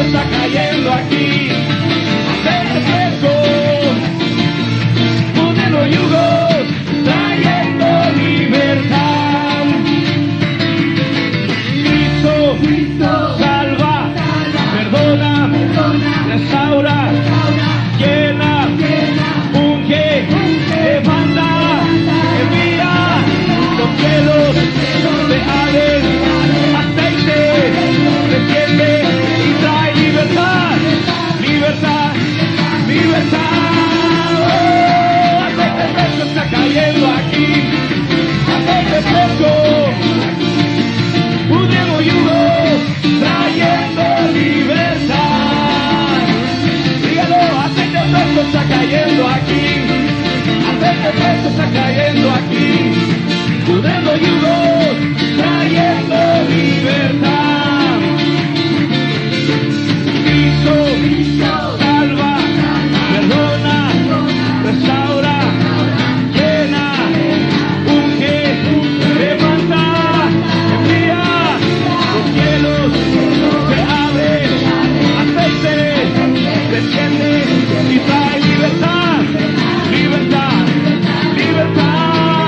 está cayendo aquí. Aceite fresco, fundiendo yugos, trayendo libertad. Cristo salva, perdona, restaura, llena, unge, levanta, envía, los cielos se abren, aceite, desciende y trae libertad, libertad, libertad. Oh, aceite fresco está cayendo aquí, aceite fresco, pudiendo yugos, trayendo libertad. Dígalo, aceite fresco está cayendo aquí, aceite fresco está cayendo aquí, pudiendo yugos, trayendo libertad. Cristo salva, perdona, restaura, llena, unge, levanta, envía, los cielos se abren, aceite, desciende y trae libertad, libertad, libertad.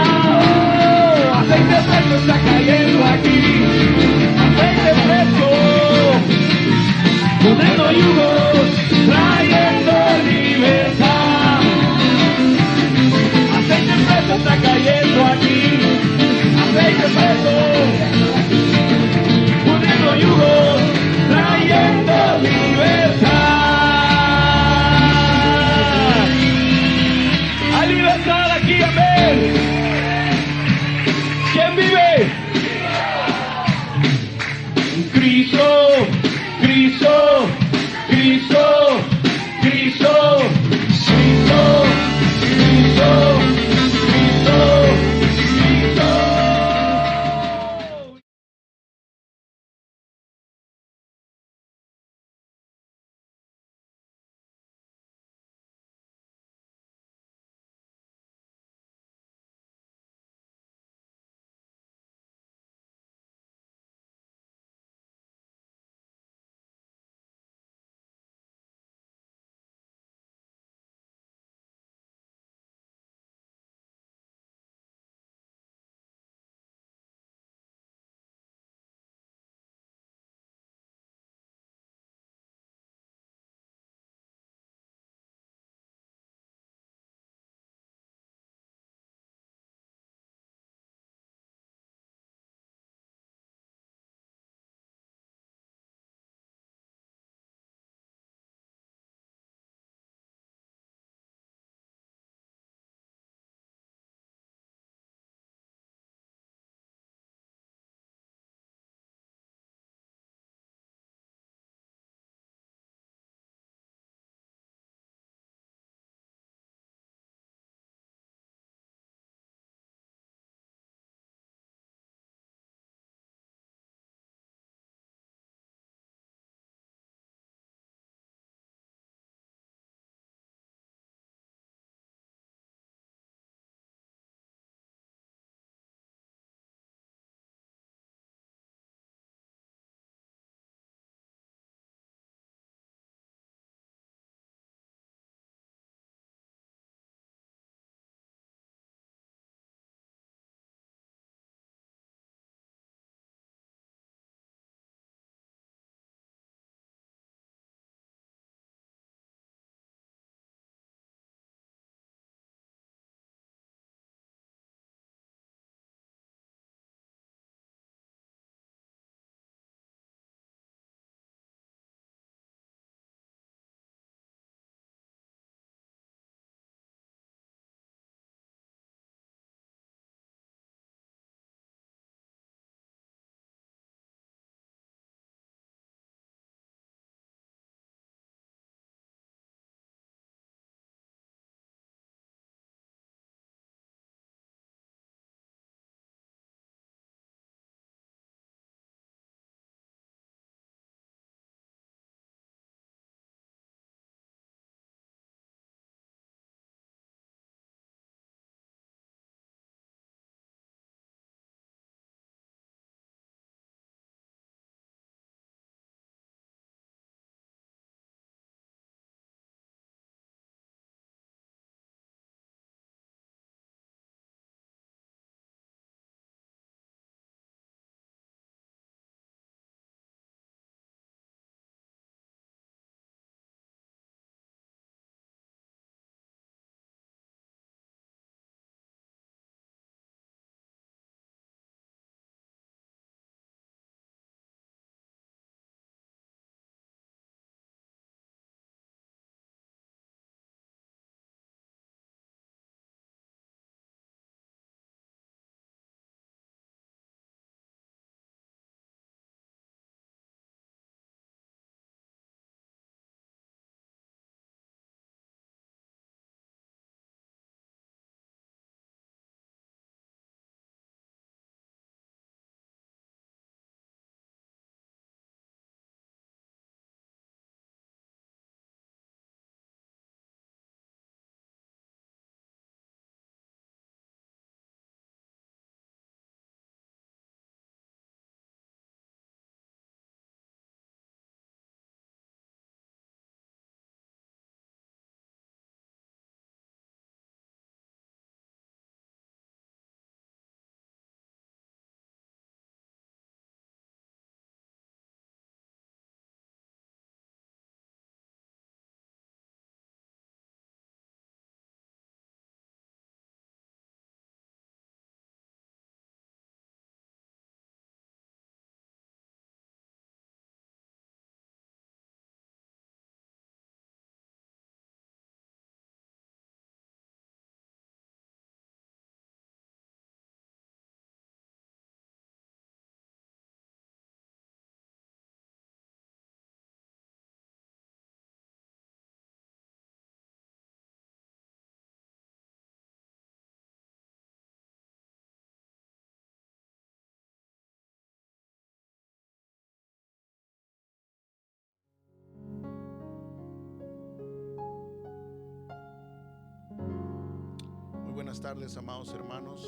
buenas tardes, amados hermanos.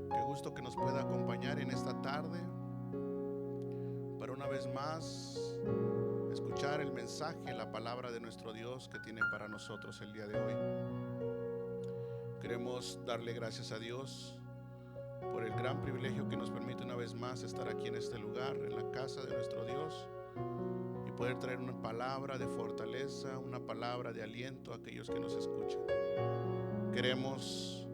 Qué gusto que nos pueda acompañar en esta tarde para una vez más escuchar el mensaje, la palabra de nuestro Dios que tiene para nosotros el día de hoy. Queremos darle gracias a Dios por el gran privilegio que nos permite una vez más estar aquí en este lugar, en la casa de nuestro Dios, y poder traer una palabra de fortaleza, una palabra de aliento a aquellos que nos escuchan. Queremos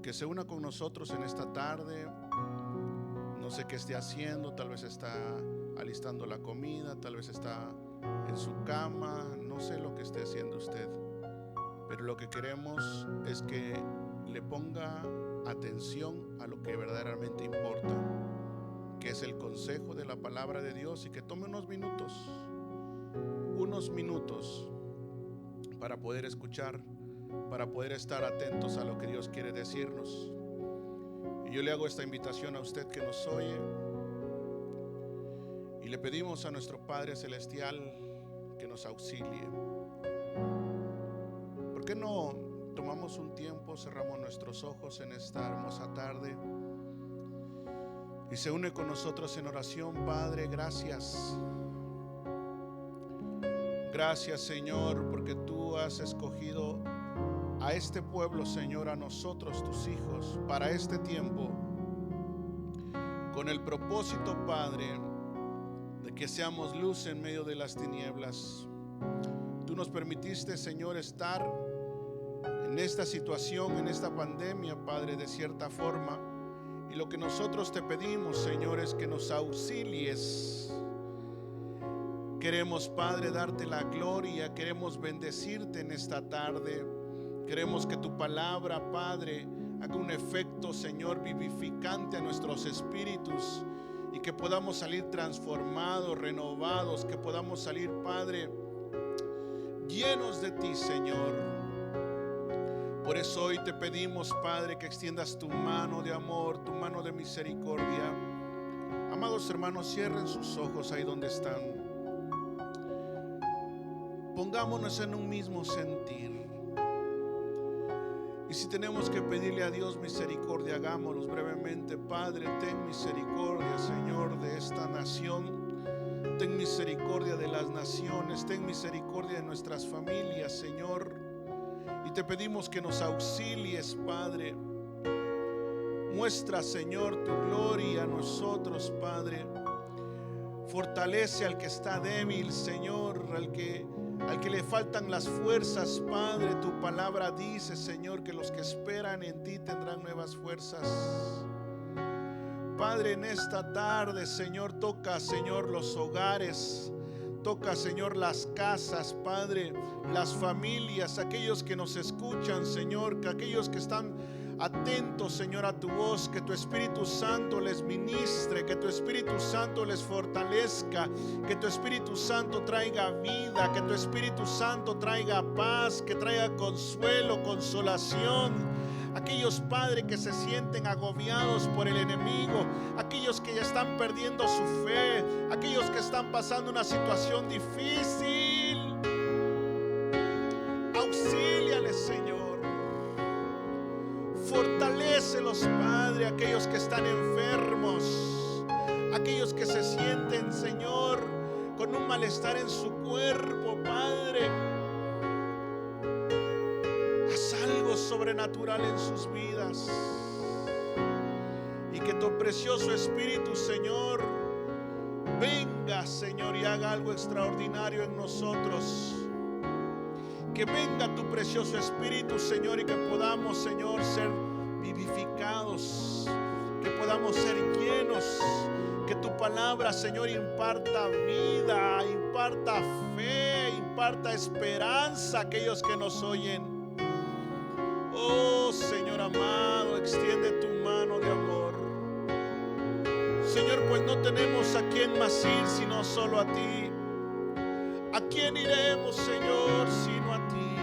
que se una con nosotros en esta tarde. No sé qué esté haciendo, tal vez está alistando la comida, tal vez está en su cama, no sé lo que esté haciendo usted, pero lo que queremos es que le ponga atención a lo que verdaderamente importa, que es el consejo de la palabra de Dios, y que tome unos minutos para poder escuchar, para poder estar atentos a lo que Dios quiere decirnos. Y yo le hago esta invitación a usted que nos oye, y le pedimos a nuestro Padre Celestial que nos auxilie. ¿Por qué no tomamos un tiempo, cerramos nuestros ojos en esta hermosa tarde y se une con nosotros en oración? Padre, gracias. Gracias, Señor, porque tú has escogido a este pueblo, Señor, a nosotros, tus hijos, para este tiempo, con el propósito, Padre, de que seamos luz en medio de las tinieblas. Tú nos permitiste, Señor, estar en esta situación, en esta pandemia, Padre, de cierta forma, y lo que nosotros te pedimos, Señor, es que nos auxilies. Queremos, Padre, darte la gloria, queremos bendecirte en esta tarde. Queremos que tu palabra, Padre, haga un efecto, Señor, vivificante a nuestros espíritus, y que podamos salir transformados, renovados, que podamos salir, Padre, llenos de ti, Señor. Por eso hoy te pedimos, Padre, que extiendas tu mano de amor, tu mano de misericordia. Amados hermanos, cierren sus ojos ahí donde están. Pongámonos en un mismo sentir. Y si tenemos que pedirle a Dios misericordia, hagámoslo brevemente. Padre, ten misericordia, Señor, de esta nación. Ten misericordia de las naciones. Ten misericordia de nuestras familias, Señor. Y te pedimos que nos auxilies, Padre. Muestra, Señor, tu gloria a nosotros, Padre. Fortalece al que está débil, Señor, al que le faltan las fuerzas, Padre. Tu palabra dice, Señor, que los que esperan en ti tendrán nuevas fuerzas. Padre, en esta tarde, Señor, toca, Señor, los hogares. Toca, Señor, las casas, Padre, las familias, aquellos que nos escuchan, Señor, que aquellos que están atentos, Señor, a tu voz. Que tu Espíritu Santo les ministre, que tu Espíritu Santo les fortalezca, que tu Espíritu Santo traiga vida, que tu Espíritu Santo traiga paz, que traiga consuelo, consolación. Aquellos, Padre, que se sienten agobiados por el enemigo, aquellos que ya están perdiendo su fe, aquellos que están pasando una situación difícil, auxíliales, Señor. Fortalécelos, Padre, aquellos que están enfermos, aquellos que se sienten, Señor, con un malestar en su cuerpo, Padre. Haz algo sobrenatural en sus vidas, y que tu precioso Espíritu, Señor, venga, Señor, y haga algo extraordinario en nosotros. Que venga tu precioso Espíritu, Señor, y que podamos, Señor, ser vivificados, que podamos ser llenos, que tu palabra, Señor, imparta vida, imparta fe, imparta esperanza a aquellos que nos oyen. Oh, Señor amado, extiende tu mano de amor. Señor, pues no tenemos a quién más ir sino solo a ti. ¿A quién iremos, Señor, sino a ti?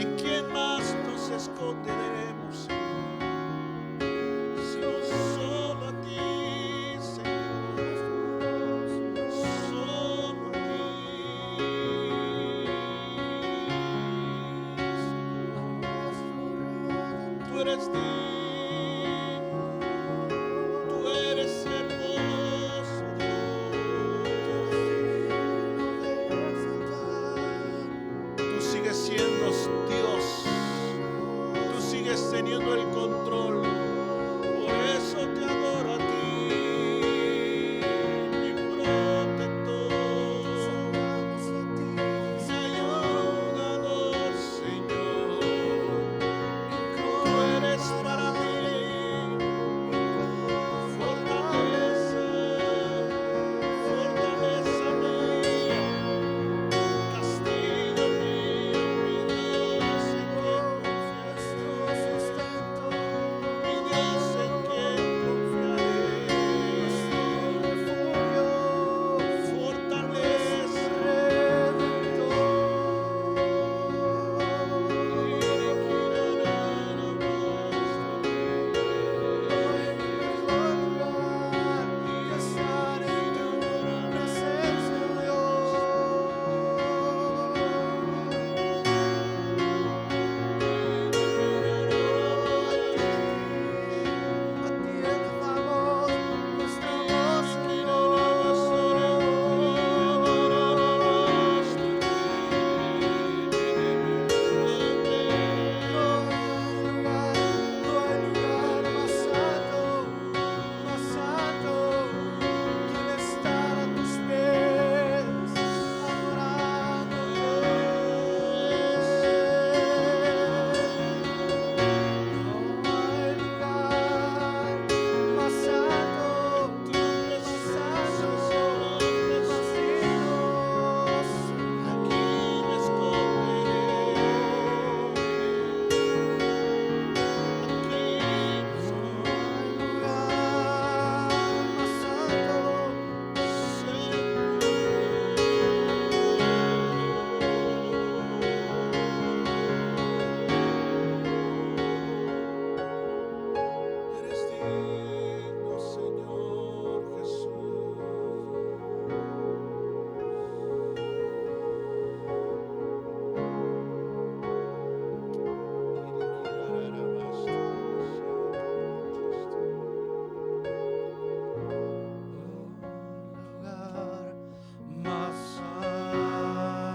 ¿En quién más nos esconderemos, Señor, sino solo a ti, Señor? Solo a ti, Señor. eres digno, tú eres hermoso, tú sigues siendo Dios, tú sigues teniendo el control. Por eso te adoro a ti, mi protector, mi ayudador, Señor. Tú eres para mí fortaleza, fortaleza mía, castillo mío, mi Dios en quien confiaré, mi Dios en quien confiaré, fortaleza, eres digno, Señor Jesús. Lugar más alto,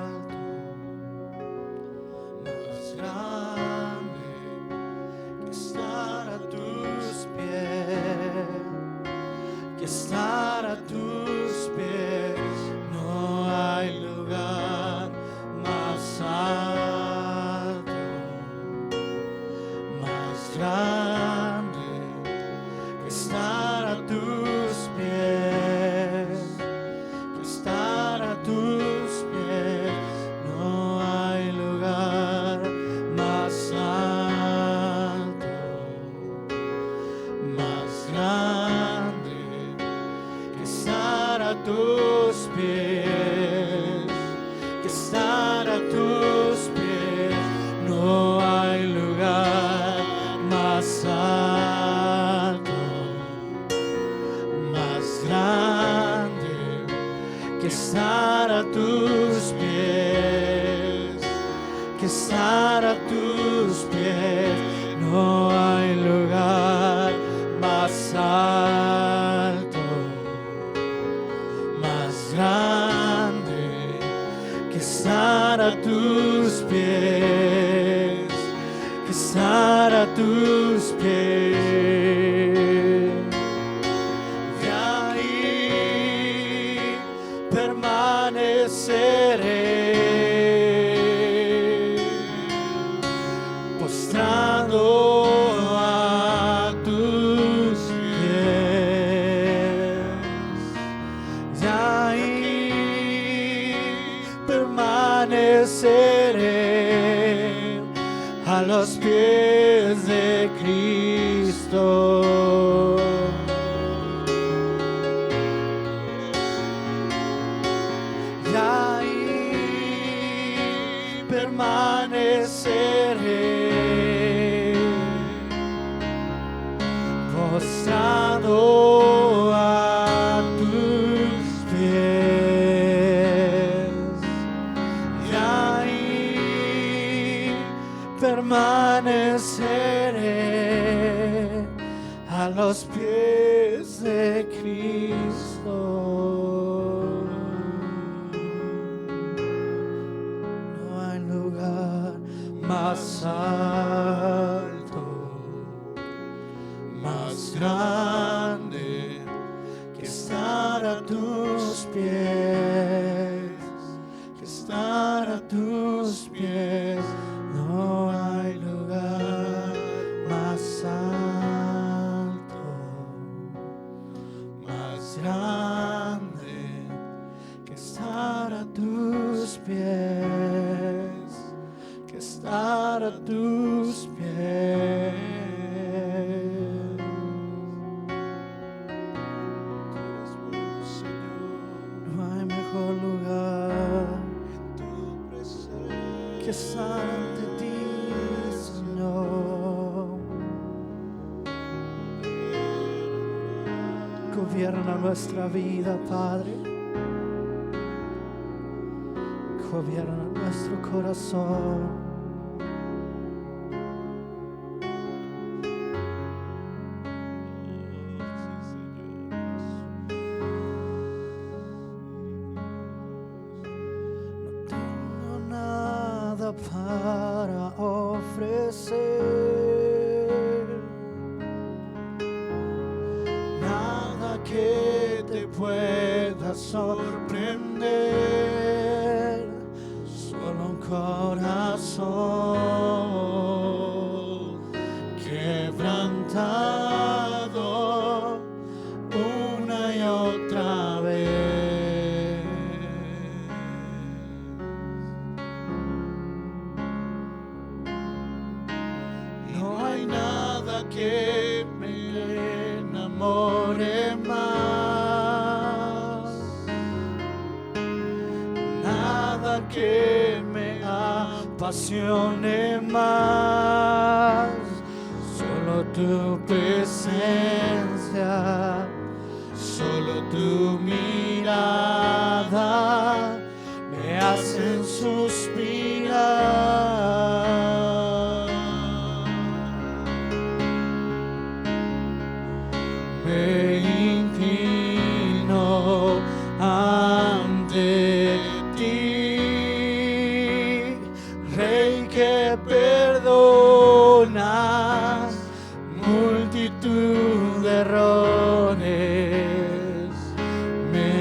más grande, que estar a tus pies, que estar a tus pies. No hay lugar más alto, más grande, que estar a tus pies, que estar a tus pies. No hay lugar más alto, más grande, que estar a tus pies, que estar a tus pies. No hay lugar más alto, más grande, que estar a tus pies, que estar a tus pies. No hay lugar más alto, más grande, que estar a tus pies, que estar a tus pies. De ahí permaneceré, postrado a tus pies. De ahí permaneceré a los pies de Cristo. De ahí permaneceré, postrado a tus pies. De ahí permaneceré a los pies de Cristo. No hay lugar más alto, más grande que estar a tus pies, que estar a tus pies. No hay lugar más alto, más grande que estar a tus pies, que estar a tus pies. No hay mejor lugar que estar ante ti, Señor. Gobierna nuestra vida, Padre. Gobierna nuestro corazón. No tengo nada para ofrecer, nada que te pueda sorprender, solo un corazón quebrantado una y otra vez. No hay nada que me enamore más, nada que me apasione más, solo tu presencia, solo tu mirada me hacen suspirar. Me inclino ante ti, Rey que perdonas multitud de errores. Me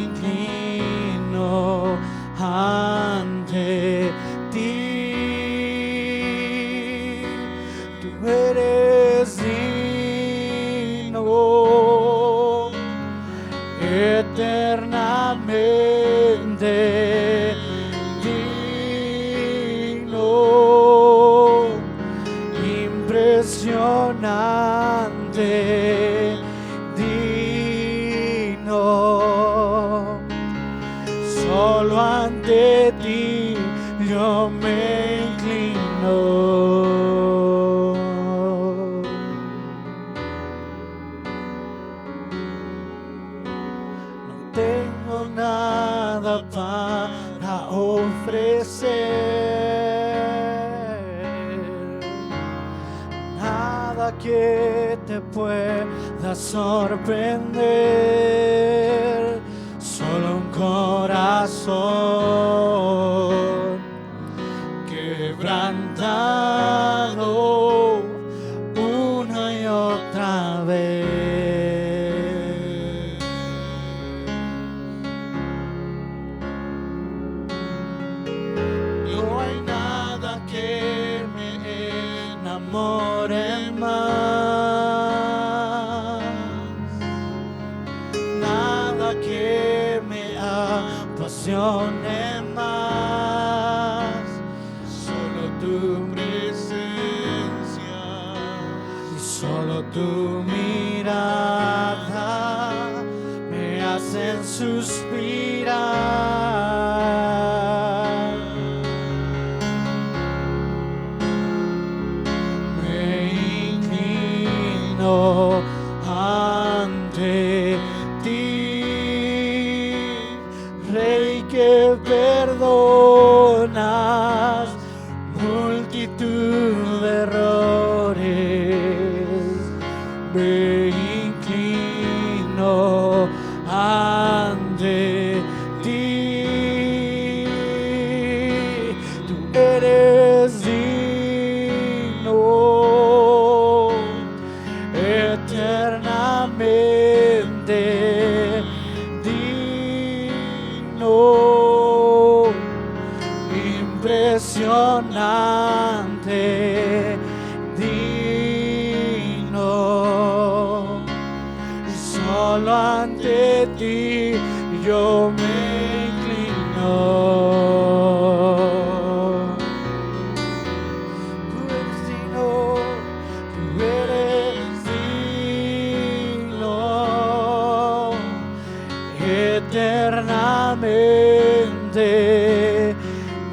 inclino ante ti, tú eres digno, eternamente digno, impresionante, digno. Solo ante ti yo me inclino. No tengo nada para ofrecer, nada que te pueda sorprender, solo un corazón quebrantado una y otra vez. No hay nada que me enamore más, nada que me apasione más, solo tu presencia y solo tu mirada me hacen suspirar. Me inclino ante ti, Rey que perdonas multitud de errores. Me solo ante ti yo me inclino. Tú eres digno, tú eres digno, eternamente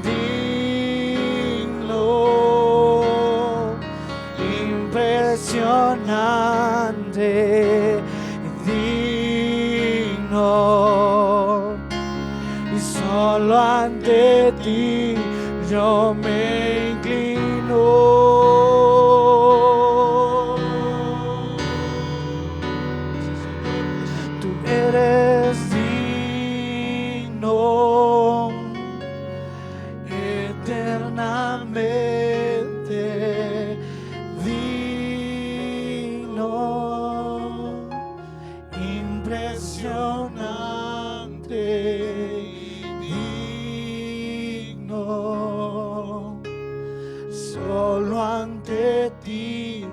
digno, impresionante, digno, y solo ante ti yo me inclino. Tú eres digno, eternamente digno, impresionante, digno, solo ante ti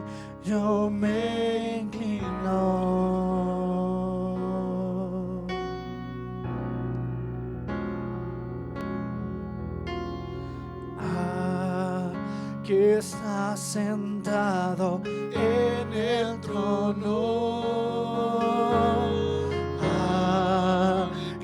yo me inclino. Aquí está sentado en el trono,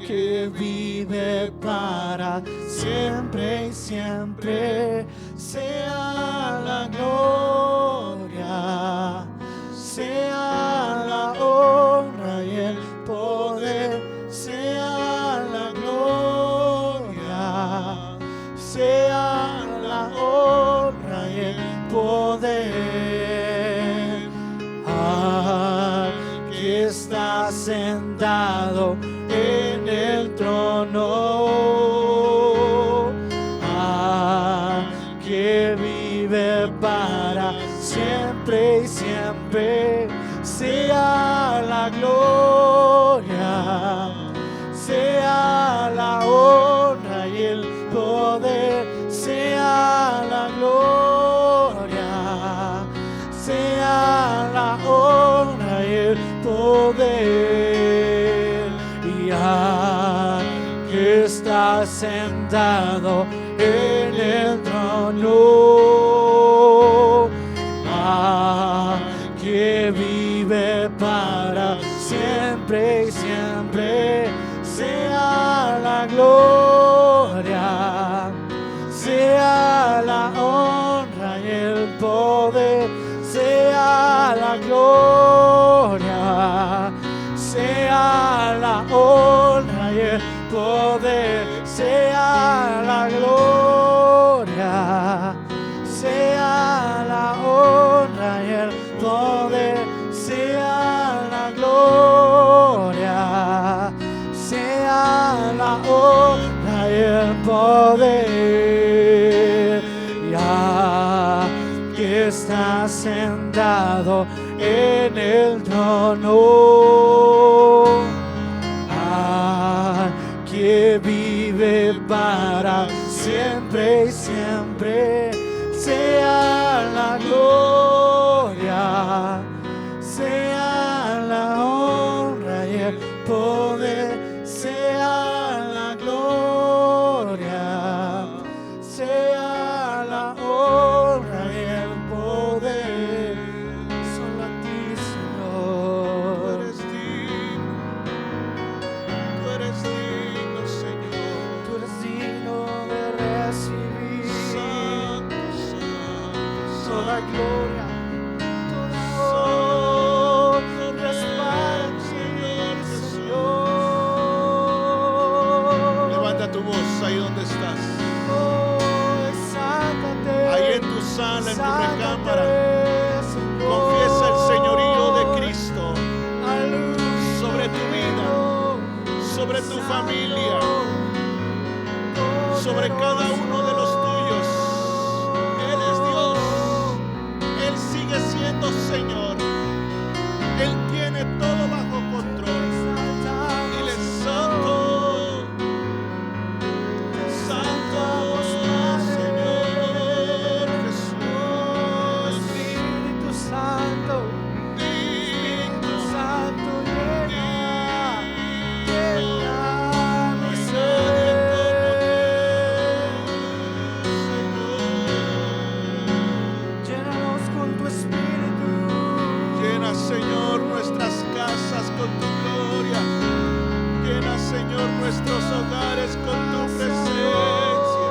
que vive para siempre y siempre, sea la gloria, sea la honra y el poder, sea la gloria, sea la honra y el poder. Aquí está sentado en el trono, que vive para siempre y siempre, sea la gloria, sea la honra y el poder, sea la gloria, sea la honra y el poder. Y aquí está sentado en el trono, que vive para siempre y siempre, sea la gloria, sea la honra y el poder, sea la gloria, sea la honra y el poder, sea la gloria, sea la honra y el poder, sea la gloria, sea la honra y el poder. Y aquí está sentado en el trono, que vive para siempre y siempre, sea la gloria, sea la honra y el poder, sea la gloria, sea la honra y el poder, solo a ti, Señor. Tú eres digno, Señor. Tú eres digno de recibir Santo, santo, toda santo. gloria, toda honra es para ti, Señor. Levanta tu voz ahí donde estás. Oh, exáltate, Ahí en tu sala, en tu exáltate, recámara. Señor. Confiesa el señorío de Cristo Aleluya. sobre tu vida, sobre tu familia, sobre cada uno de los tuyos. Él es Dios. Él sigue siendo Señor. Él tiene todo bajo control. Dile: santo, santo, Señor Jesús. Espíritu Santo, Digno, Santo, llena Llena, Señor, nuestras casas con tu gloria. Llena, Señor, nuestros hogares con tu presencia.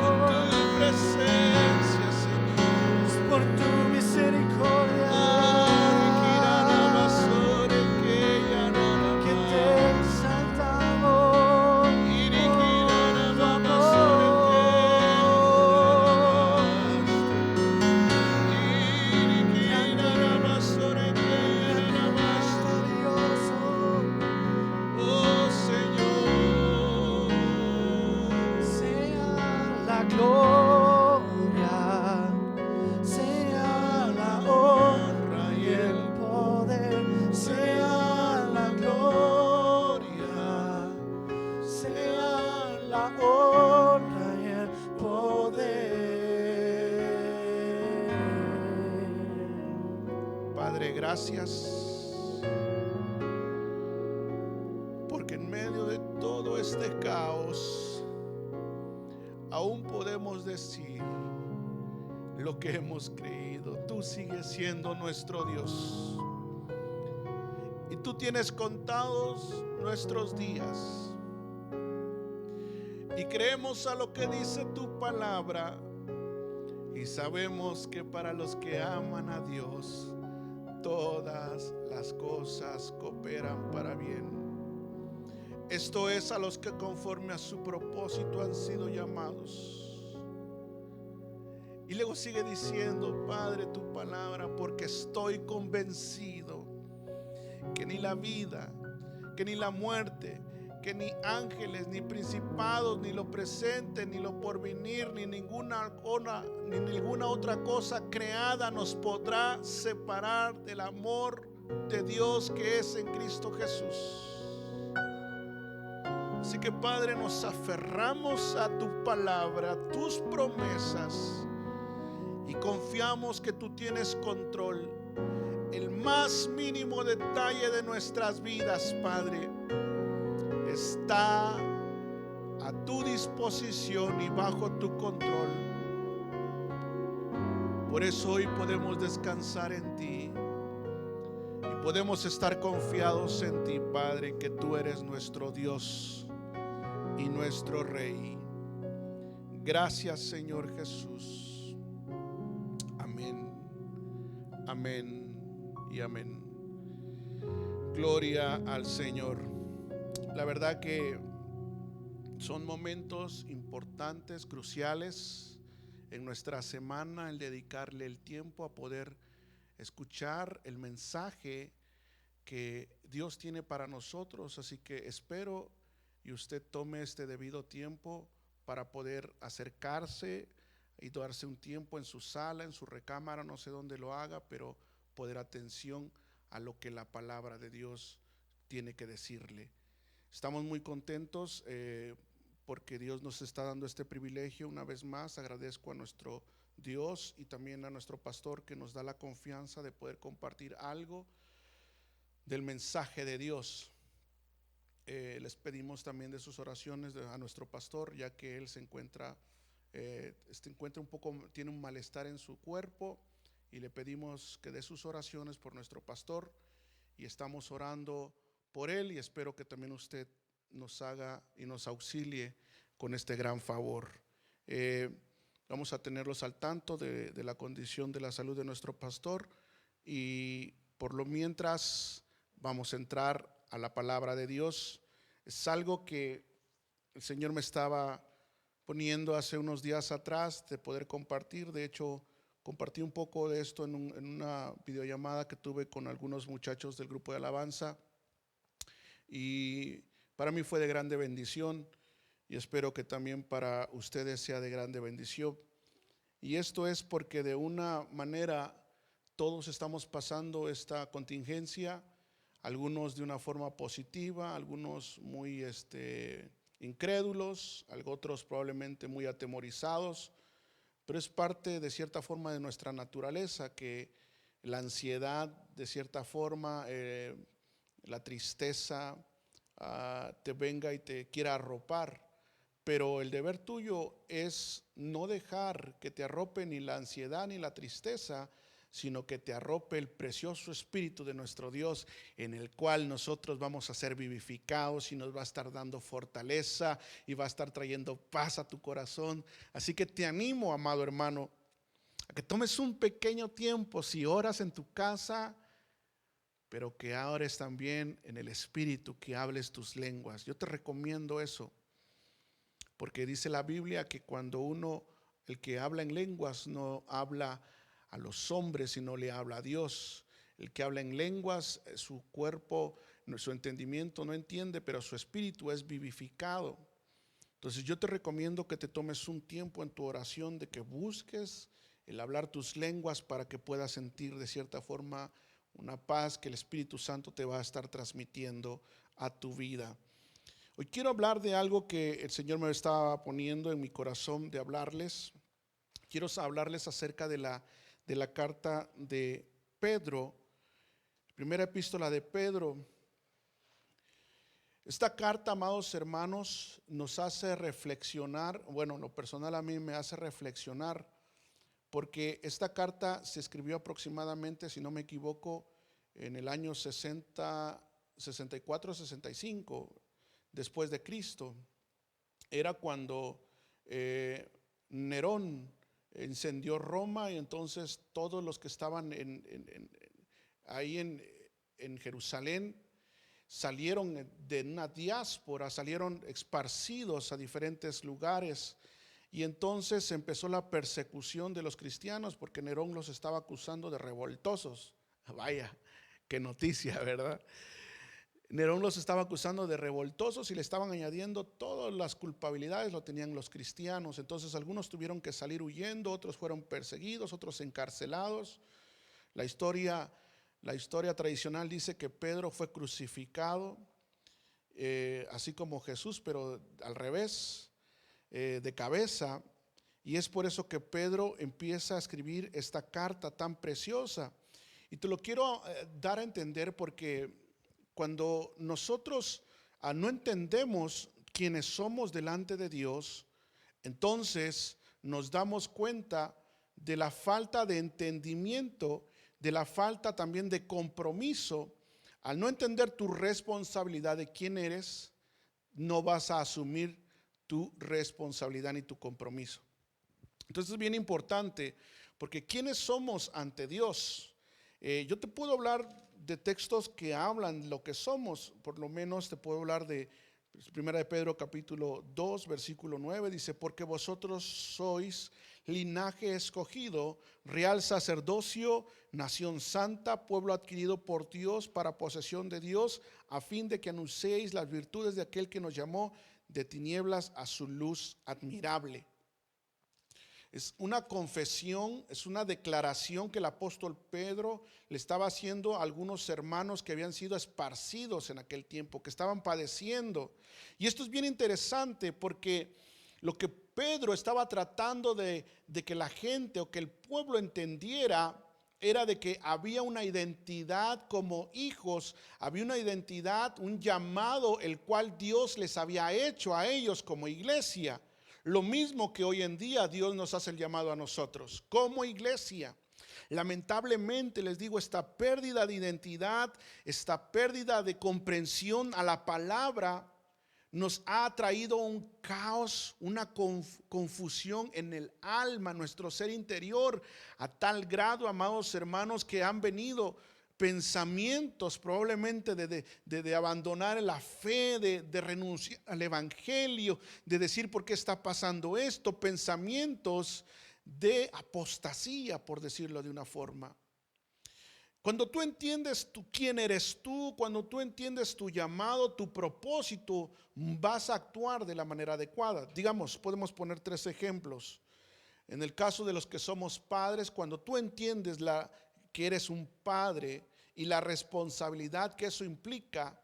Con tu presencia, Señor. Por tu misericordia. Que te exaltamos. Oh Señor, Sea la gloria, sea la honra y el poder, sea la gloria, sea la honra y el poder. Padre, gracias. Porque en medio de todo este caos, aún podemos decir lo que hemos creído. Tú sigues siendo nuestro Dios. Y tú tienes contados nuestros días. Y creemos a lo que dice tu palabra. Y sabemos que para los que aman a Dios, todas las cosas cooperan para bien. Esto es a los que conforme a su propósito han sido llamados. Y luego sigue diciendo, Padre, tu palabra, porque estoy convencido que ni la vida, que ni la muerte, que ni ángeles, ni principados, ni lo presente, ni lo porvenir, ni ninguna otra cosa creada nos podrá separar del amor de Dios que es en Cristo Jesús. Así que, Padre, nos aferramos a tu palabra, a tus promesas, y confiamos que tú tienes control. El más mínimo detalle de nuestras vidas, Padre, está a tu disposición y bajo tu control. Por eso hoy podemos descansar en ti y podemos estar confiados en ti, Padre, que tú eres nuestro Dios y nuestro Rey. Gracias, Señor Jesús. Amén, amén y amén. Gloria al Señor. La verdad que son momentos importantes, cruciales en nuestra semana, el dedicarle el tiempo a poder escuchar el mensaje que Dios tiene para nosotros. Así que espero y usted tome este debido tiempo para poder acercarse y darse un tiempo en su sala, en su recámara, no sé dónde lo haga, pero poner atención a lo que la palabra de Dios tiene que decirle. Estamos muy contentos porque Dios nos está dando este privilegio una vez más. Agradezco a nuestro Dios y también a nuestro pastor que nos da la confianza de poder compartir algo del mensaje de Dios. Les pedimos también de sus oraciones a nuestro pastor, ya que él se encuentra un poco, tiene un malestar en su cuerpo, y le pedimos que dé sus oraciones por nuestro pastor, y estamos orando por él, y espero que también usted nos haga y nos auxilie con este gran favor. Vamos a tenerlos al tanto de la condición de la salud de nuestro pastor, y por lo mientras vamos a entrar a la palabra de Dios. Es algo que el Señor me estaba poniendo hace unos días atrás de poder compartir. De hecho, compartí un poco de esto en una videollamada que tuve con algunos muchachos del grupo de alabanza, y para mí fue de grande bendición, y espero que también para ustedes sea de grande bendición. Y esto es porque de una manera todos estamos pasando esta contingencia, algunos de una forma positiva, algunos muy incrédulos, otros probablemente muy atemorizados, pero es parte de cierta forma de nuestra naturaleza que la ansiedad, de cierta forma, la tristeza te venga y te quiera arropar. Pero el deber tuyo es no dejar que te arrope ni la ansiedad ni la tristeza, sino que te arrope el precioso Espíritu de nuestro Dios, en el cual nosotros vamos a ser vivificados y nos va a estar dando fortaleza y va a estar trayendo paz a tu corazón. Así que te animo, amado hermano, a que tomes un pequeño tiempo, si oras en tu casa, pero que ores también en el Espíritu, que hables tus lenguas. Yo te recomiendo eso, porque dice la Biblia que cuando el que habla en lenguas no habla a los hombres, sino le habla a Dios. El que habla en lenguas, su cuerpo, su entendimiento no entiende, pero su espíritu es vivificado. Entonces yo te recomiendo que te tomes un tiempo en tu oración, de que busques el hablar tus lenguas para que puedas sentir de cierta forma una paz que el Espíritu Santo te va a estar transmitiendo a tu vida. Hoy quiero hablar de algo que el Señor me estaba poniendo en mi corazón de hablarles. Quiero hablarles acerca de la carta de Pedro, primera epístola de Pedro. Esta carta, amados hermanos, nos hace reflexionar. Bueno, en lo personal a mí me hace reflexionar, porque esta carta se escribió aproximadamente, si no me equivoco, en el año 64-65 después de Cristo. Era cuando Nerón incendió Roma, y entonces todos los que estaban ahí en Jerusalén salieron de una diáspora, salieron esparcidos a diferentes lugares, y entonces empezó la persecución de los cristianos, porque Nerón los estaba acusando de revoltosos. Vaya, qué noticia, ¿verdad? Nerón los estaba acusando de revoltosos y le estaban añadiendo todas las culpabilidades, lo tenían los cristianos. Entonces algunos tuvieron que salir huyendo, otros fueron perseguidos, otros encarcelados. La historia tradicional dice que Pedro fue crucificado, así como Jesús, pero al revés, de cabeza. Y es por eso que Pedro empieza a escribir esta carta tan preciosa. Y te lo quiero dar a entender, porque cuando nosotros no entendemos quiénes somos delante de Dios, entonces nos damos cuenta de la falta de entendimiento, de la falta también de compromiso. Al no entender tu responsabilidad de quién eres, no vas a asumir tu responsabilidad ni tu compromiso. Entonces es bien importante, porque ¿quiénes somos ante Dios? Yo te puedo hablar de textos que hablan lo que somos. Por lo menos te puedo hablar de primera de Pedro capítulo 2 versículo 9. Dice: porque vosotros sois linaje escogido, real sacerdocio, nación santa, pueblo adquirido por Dios para posesión de Dios, a fin de que anunciéis las virtudes de aquel que nos llamó de tinieblas a su luz admirable. Es una confesión, es una declaración que el apóstol Pedro le estaba haciendo a algunos hermanos que habían sido esparcidos en aquel tiempo, que estaban padeciendo. Y esto es bien interesante, porque lo que Pedro estaba tratando de que la gente o que el pueblo entendiera era de que había una identidad como hijos, había una identidad, un llamado el cual Dios les había hecho a ellos como iglesia. Lo mismo que hoy en día Dios nos hace el llamado a nosotros como iglesia. Lamentablemente, les digo, esta pérdida de identidad, esta pérdida de comprensión a la palabra, nos ha traído un caos, una confusión en el alma, nuestro ser interior, a tal grado, amados hermanos, que han venido pensamientos probablemente de abandonar la fe, de renunciar al evangelio, de decir ¿por qué está pasando esto? Pensamientos de apostasía, por decirlo de una forma. Cuando tú entiendes quién eres tú, cuando tú entiendes tu llamado, tu propósito, vas a actuar de la manera adecuada. Digamos, podemos poner 3 ejemplos. En el caso de los que somos padres, cuando tú entiendes que eres un padre y la responsabilidad que eso implica,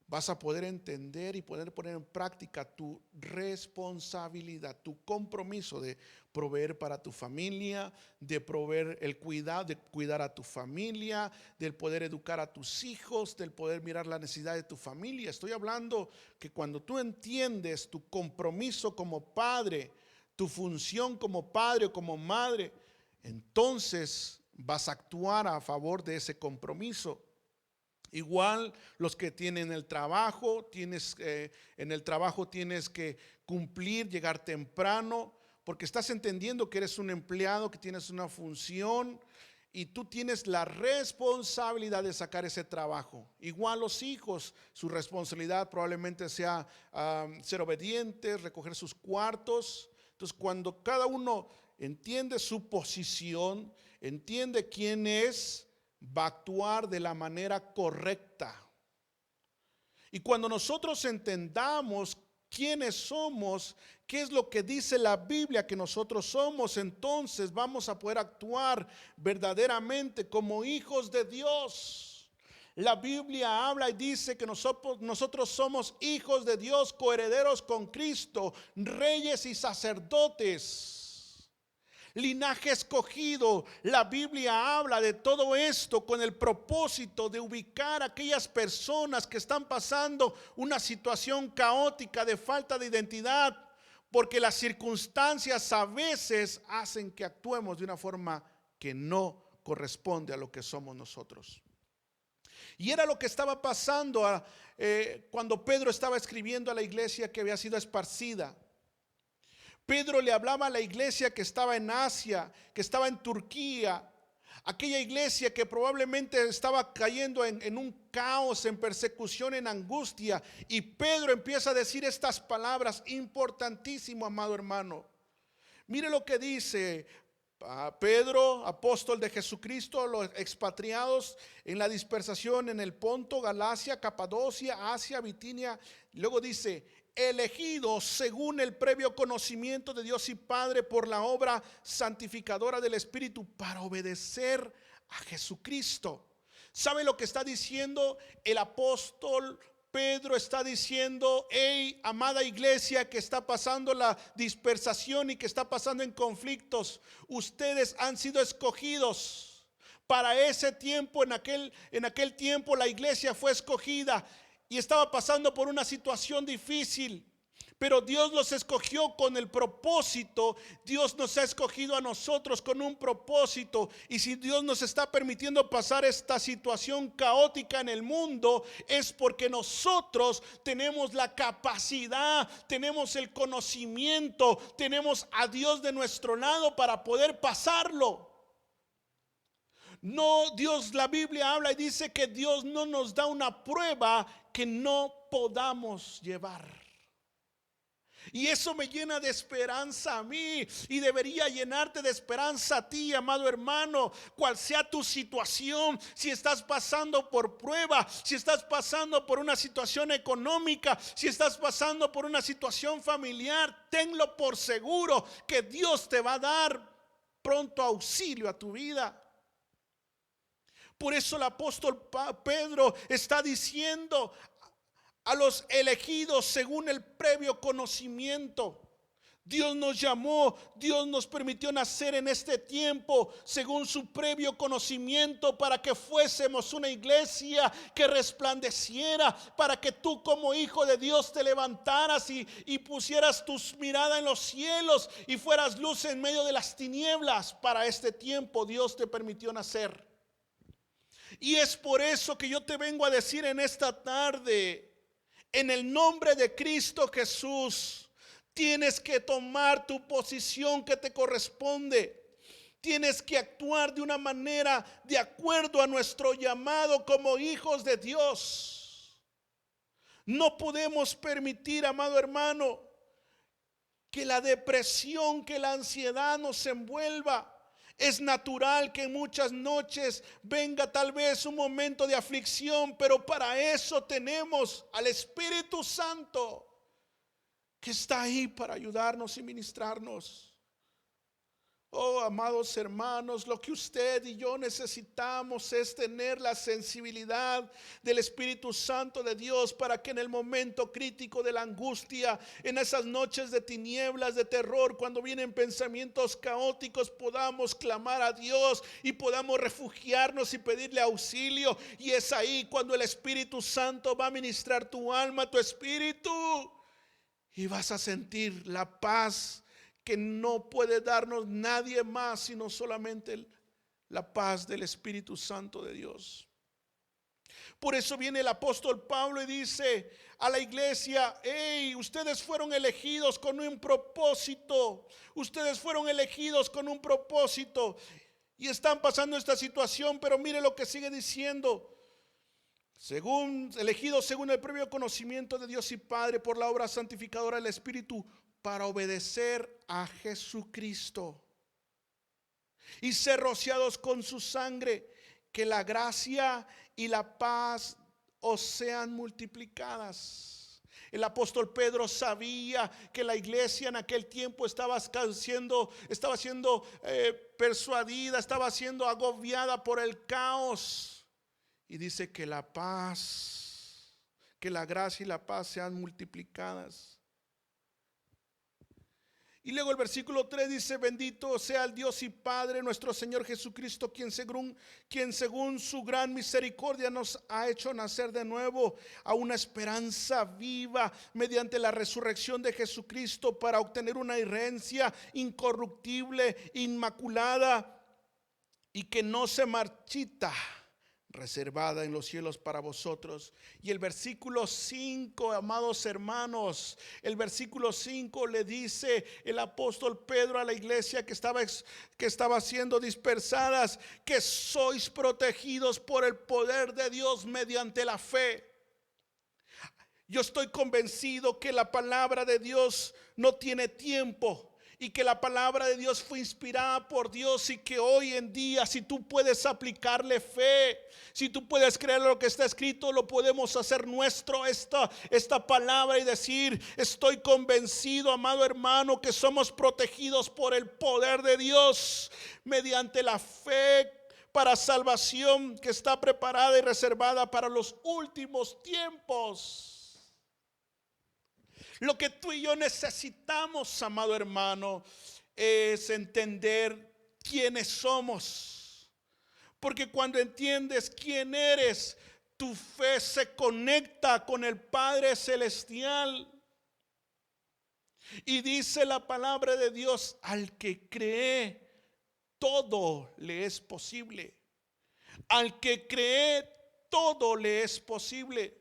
vas a poder entender y poder poner en práctica tu responsabilidad, tu compromiso de proveer para tu familia, de proveer el cuidado, de cuidar a tu familia, del poder educar a tus hijos, del poder mirar la necesidad de tu familia. Estoy hablando que cuando tú entiendes tu compromiso como padre, tu función como padre o como madre, entonces vas a actuar a favor de ese compromiso. Igual los que tienen el trabajo, en el trabajo tienes que cumplir, llegar temprano, porque estás entendiendo que eres un empleado, que tienes una función y tú tienes la responsabilidad de sacar ese trabajo. Igual los hijos, su responsabilidad probablemente sea ser obedientes, recoger sus cuartos. Entonces, cuando cada uno entiende su posición, entiende quién es, va a actuar de la manera correcta. Y cuando nosotros entendamos quiénes somos, qué es lo que dice la Biblia que nosotros somos, entonces vamos a poder actuar verdaderamente como hijos de Dios. La Biblia habla y dice que nosotros somos hijos de Dios, coherederos con Cristo, reyes y sacerdotes, linaje escogido. La Biblia habla de todo esto con el propósito de ubicar a aquellas personas que están pasando una situación caótica de falta de identidad, porque las circunstancias a veces hacen que actuemos de una forma que no corresponde a lo que somos nosotros. Y era lo que estaba pasando cuando Pedro estaba escribiendo a la iglesia que había sido esparcida. Pedro le hablaba a la iglesia que estaba en Asia, que estaba en Turquía, aquella iglesia que probablemente estaba cayendo en un caos, en persecución, en angustia. Y Pedro empieza a decir estas palabras importantísimo, amado hermano. Mire lo que dice Pedro, apóstol de Jesucristo, los expatriados en la dispersación en el Ponto, Galacia, Capadocia, Asia, Bitinia. Luego dice: elegidos según el previo conocimiento de Dios y Padre por la obra santificadora del Espíritu para obedecer a Jesucristo. ¿Sabe lo que está diciendo el apóstol Pedro? Está diciendo: hey, amada iglesia que está pasando la dispersación y que está pasando en conflictos, ustedes han sido escogidos para ese tiempo. En aquel tiempo la iglesia fue escogida y estaba pasando por una situación difícil, pero Dios los escogió con el propósito. Dios nos ha escogido a nosotros con un propósito. Y si Dios nos está permitiendo pasar esta situación caótica en el mundo, es porque nosotros tenemos la capacidad, tenemos el conocimiento, tenemos a Dios de nuestro lado para poder pasarlo. No, la Biblia habla y dice que Dios no nos da una prueba que no podamos llevar. Y eso me llena de esperanza a mí, y debería llenarte de esperanza a ti, amado hermano. Cual sea tu situación, si estás pasando por prueba, si estás pasando por una situación económica, si estás pasando por una situación familiar, tenlo por seguro que Dios te va a dar pronto auxilio a tu vida. Por eso el apóstol Pedro está diciendo a los elegidos según el previo conocimiento. Dios nos llamó, Dios nos permitió nacer en este tiempo según su previo conocimiento, para que fuésemos una iglesia que resplandeciera, para que tú como hijo de Dios te levantaras y pusieras tus miradas en los cielos y fueras luz en medio de las tinieblas. Para este tiempo Dios te permitió nacer. Y es por eso que yo te vengo a decir en esta tarde, en el nombre de Cristo Jesús, tienes que tomar tu posición que te corresponde. Tienes que actuar de una manera de acuerdo a nuestro llamado como hijos de Dios. No podemos permitir, amado hermano, que la depresión, que la ansiedad nos envuelva. Es natural que en muchas noches venga tal vez un momento de aflicción, pero para eso tenemos al Espíritu Santo que está ahí para ayudarnos y ministrarnos. Oh, amados hermanos, lo que usted y yo necesitamos es tener la sensibilidad del Espíritu Santo de Dios, para que en el momento crítico de la angustia, en esas noches de tinieblas, de terror, cuando vienen pensamientos caóticos, podamos clamar a Dios y podamos refugiarnos y pedirle auxilio. Y es ahí cuando el Espíritu Santo va a ministrar tu alma, tu espíritu, y vas a sentir la paz que no puede darnos nadie más, sino solamente la paz del Espíritu Santo de Dios. Por eso viene el apóstol Pablo y dice a la iglesia: hey, ustedes fueron elegidos con un propósito. Ustedes fueron elegidos con un propósito. Y están pasando esta situación, pero mire lo que sigue diciendo. Elegidos según el previo conocimiento de Dios y Padre por la obra santificadora del Espíritu, para obedecer a Jesucristo y ser rociados con su sangre, que la gracia y la paz os sean multiplicadas. El apóstol Pedro sabía que la iglesia en aquel tiempo estaba siendo persuadida, estaba siendo agobiada por el caos. Y dice que la paz, que la gracia y la paz sean multiplicadas. Y luego el versículo 3 dice: bendito sea el Dios y Padre nuestro Señor Jesucristo, quien según su gran misericordia nos ha hecho nacer de nuevo a una esperanza viva mediante la resurrección de Jesucristo, para obtener una herencia incorruptible, inmaculada y que no se marchita, reservada en los cielos para vosotros. Y el versículo 5, amados hermanos, el versículo 5 le dice el apóstol Pedro a la iglesia que estaba siendo dispersadas, que sois protegidos por el poder de Dios mediante la fe. Yo estoy convencido que la palabra de Dios no tiene tiempo, y que la palabra de Dios fue inspirada por Dios, y que hoy en día, si tú puedes aplicarle fe, si tú puedes creer lo que está escrito, lo podemos hacer nuestro esta palabra y decir: estoy convencido, amado hermano, que somos protegidos por el poder de Dios mediante la fe para salvación que está preparada y reservada para los últimos tiempos. Lo que tú y yo necesitamos, amado hermano, es entender quiénes somos. Porque cuando entiendes quién eres, tu fe se conecta con el Padre Celestial. Y dice la palabra de Dios: al que cree, todo le es posible. Al que cree, todo le es posible.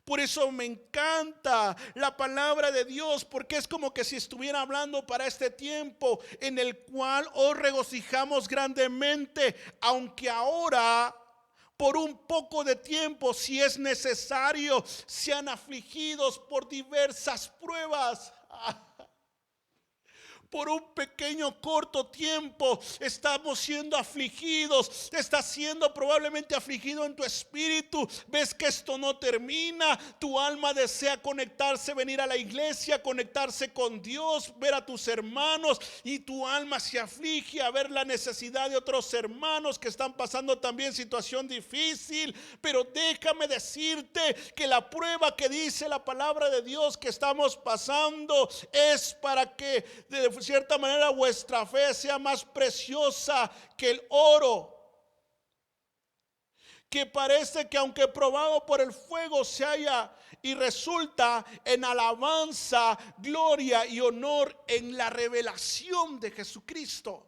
Por eso me encanta la palabra de Dios, porque es como que si estuviera hablando para este tiempo en el cual os regocijamos grandemente, aunque ahora por un poco de tiempo, si es necesario, sean afligidos por diversas pruebas. Por un pequeño corto tiempo estamos siendo afligidos. Estás siendo probablemente afligido en tu espíritu. Ves que esto no termina. Tu alma desea conectarse, venir a la iglesia, conectarse con Dios, ver a tus hermanos, y tu alma se aflige a ver la necesidad de otros hermanos que están pasando también situación difícil. Pero déjame decirte que la prueba que dice la palabra de Dios que estamos pasando es para que de cierta manera vuestra fe sea más preciosa que el oro, que parece que aunque probado por el fuego se halla y resulta en alabanza, gloria y honor en la revelación de Jesucristo.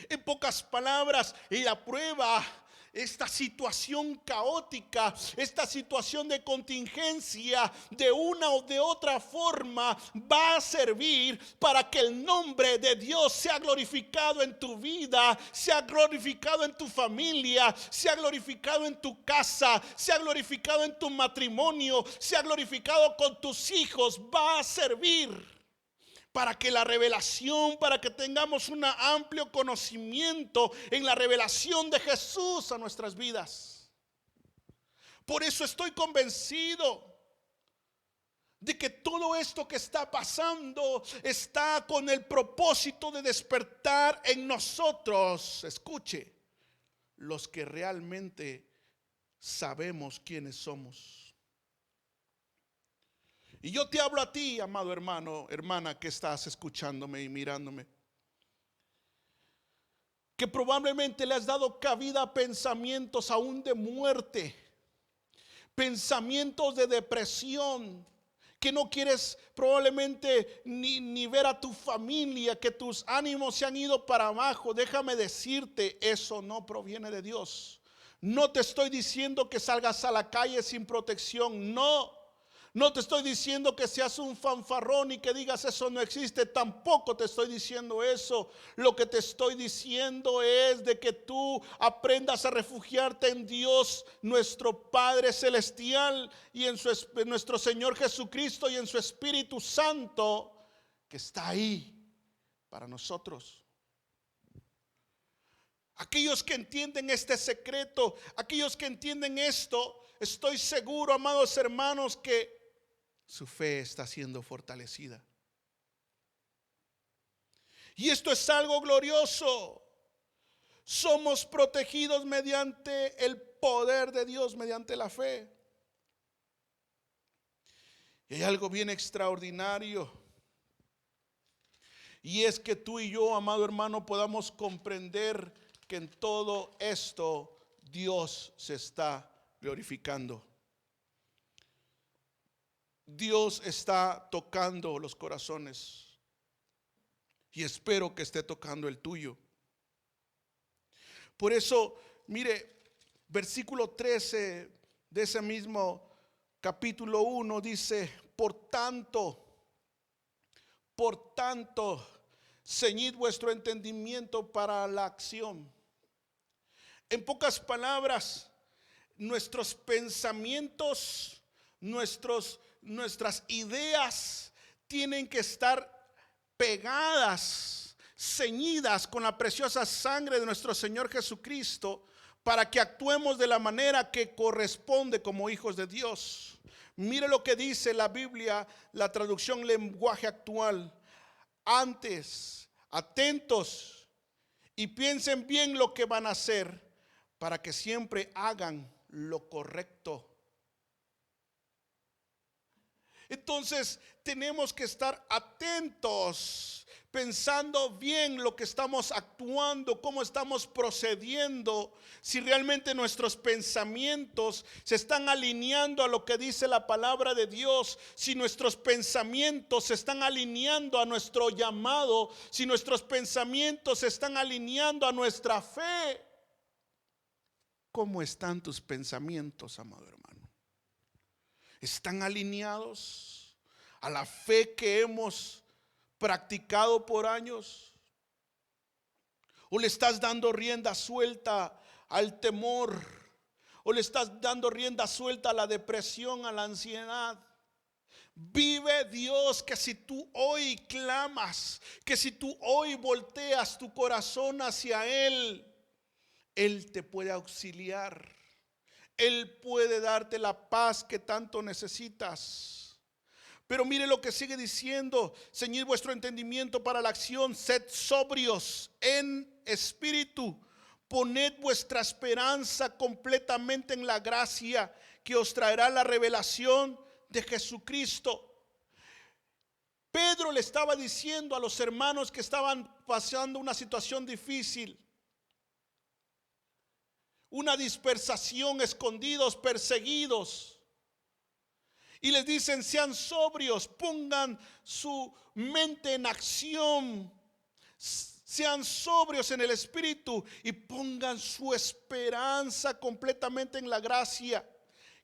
En pocas palabras, la prueba, esta situación caótica, esta situación de contingencia, de una o de otra forma, va a servir para que el nombre de Dios sea glorificado en tu vida, sea glorificado en tu familia, sea glorificado en tu casa, sea glorificado en tu matrimonio, sea glorificado con tus hijos. Va a servir para que la revelación, para que tengamos un amplio conocimiento en la revelación de Jesús a nuestras vidas. Por eso estoy convencido de que todo esto que está pasando está con el propósito de despertar en nosotros, escuche, los que realmente sabemos quiénes somos. Y yo te hablo a ti, amado hermano, hermana, que estás escuchándome y mirándome, que probablemente le has dado cabida a pensamientos aún de muerte, pensamientos de depresión, que no quieres probablemente ni ver a tu familia, que tus ánimos se han ido para abajo, déjame decirte, eso no proviene de Dios. No te estoy diciendo que salgas a la calle sin protección, no te estoy diciendo que seas un fanfarrón y que digas eso no existe, tampoco te estoy diciendo eso. Lo que te estoy diciendo es de que tú aprendas a refugiarte en Dios, nuestro Padre Celestial, y en nuestro Señor Jesucristo y en su Espíritu Santo, que está ahí para nosotros. Aquellos que entienden este secreto, aquellos que entienden esto, estoy seguro, amados hermanos, que su fe está siendo fortalecida. Y esto es algo glorioso. Somos protegidos mediante el poder de Dios, mediante la fe. Y hay algo bien extraordinario. Y es que tú y yo, amado hermano, podamos comprender que en todo esto Dios se está glorificando. Dios está tocando los corazones y espero que esté tocando el tuyo. Por eso, mire, versículo 13 de ese mismo capítulo 1 dice: por tanto, ceñid vuestro entendimiento para la acción. En pocas palabras, nuestros pensamientos, nuestras ideas tienen que estar pegadas, ceñidas con la preciosa sangre de nuestro Señor Jesucristo, para que actuemos de la manera que corresponde como hijos de Dios. Mire lo que dice la Biblia, la traducción lenguaje actual: antes, atentos y piensen bien lo que van a hacer, para que siempre hagan lo correcto. Entonces tenemos que estar atentos, pensando bien lo que estamos actuando, cómo estamos procediendo, si realmente nuestros pensamientos se están alineando a lo que dice la palabra de Dios, si nuestros pensamientos se están alineando a nuestro llamado, si nuestros pensamientos se están alineando a nuestra fe. ¿Cómo están tus pensamientos, amado hermano? ¿Están alineados a la fe que hemos practicado por años? ¿O le estás dando rienda suelta al temor? ¿O le estás dando rienda suelta a la depresión, a la ansiedad? Vive Dios que si tú hoy clamas, que si tú hoy volteas tu corazón hacia Él, Él te puede auxiliar. Él puede darte la paz que tanto necesitas. Pero mire lo que sigue diciendo: ceñid vuestro entendimiento para la acción, sed sobrios en espíritu, poned vuestra esperanza completamente en la gracia que os traerá la revelación de Jesucristo. Pedro le estaba diciendo a los hermanos que estaban pasando una situación difícil, una dispersación, escondidos, perseguidos. Y les dicen: sean sobrios, pongan su mente en acción, sean sobrios en el espíritu y pongan su esperanza completamente en la gracia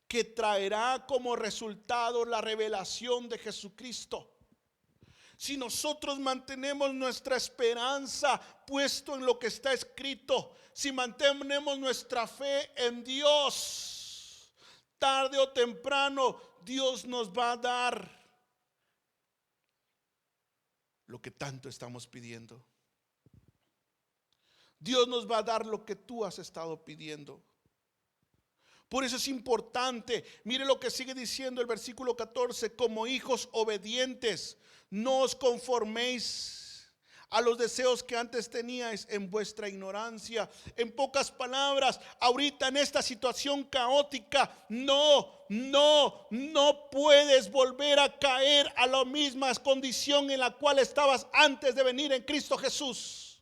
que traerá como resultado la revelación de Jesucristo. Si nosotros mantenemos nuestra esperanza puesto en lo que está escrito, si mantenemos nuestra fe en Dios, tarde o temprano Dios nos va a dar lo que tanto estamos pidiendo. Dios nos va a dar lo que tú has estado pidiendo. Por eso es importante, mire lo que sigue diciendo el versículo 14: como hijos obedientes, no os conforméis a los deseos que antes teníais en vuestra ignorancia. En pocas palabras, ahorita en esta situación caótica, no puedes volver a caer a la misma condición en la cual estabas antes de venir en Cristo Jesús.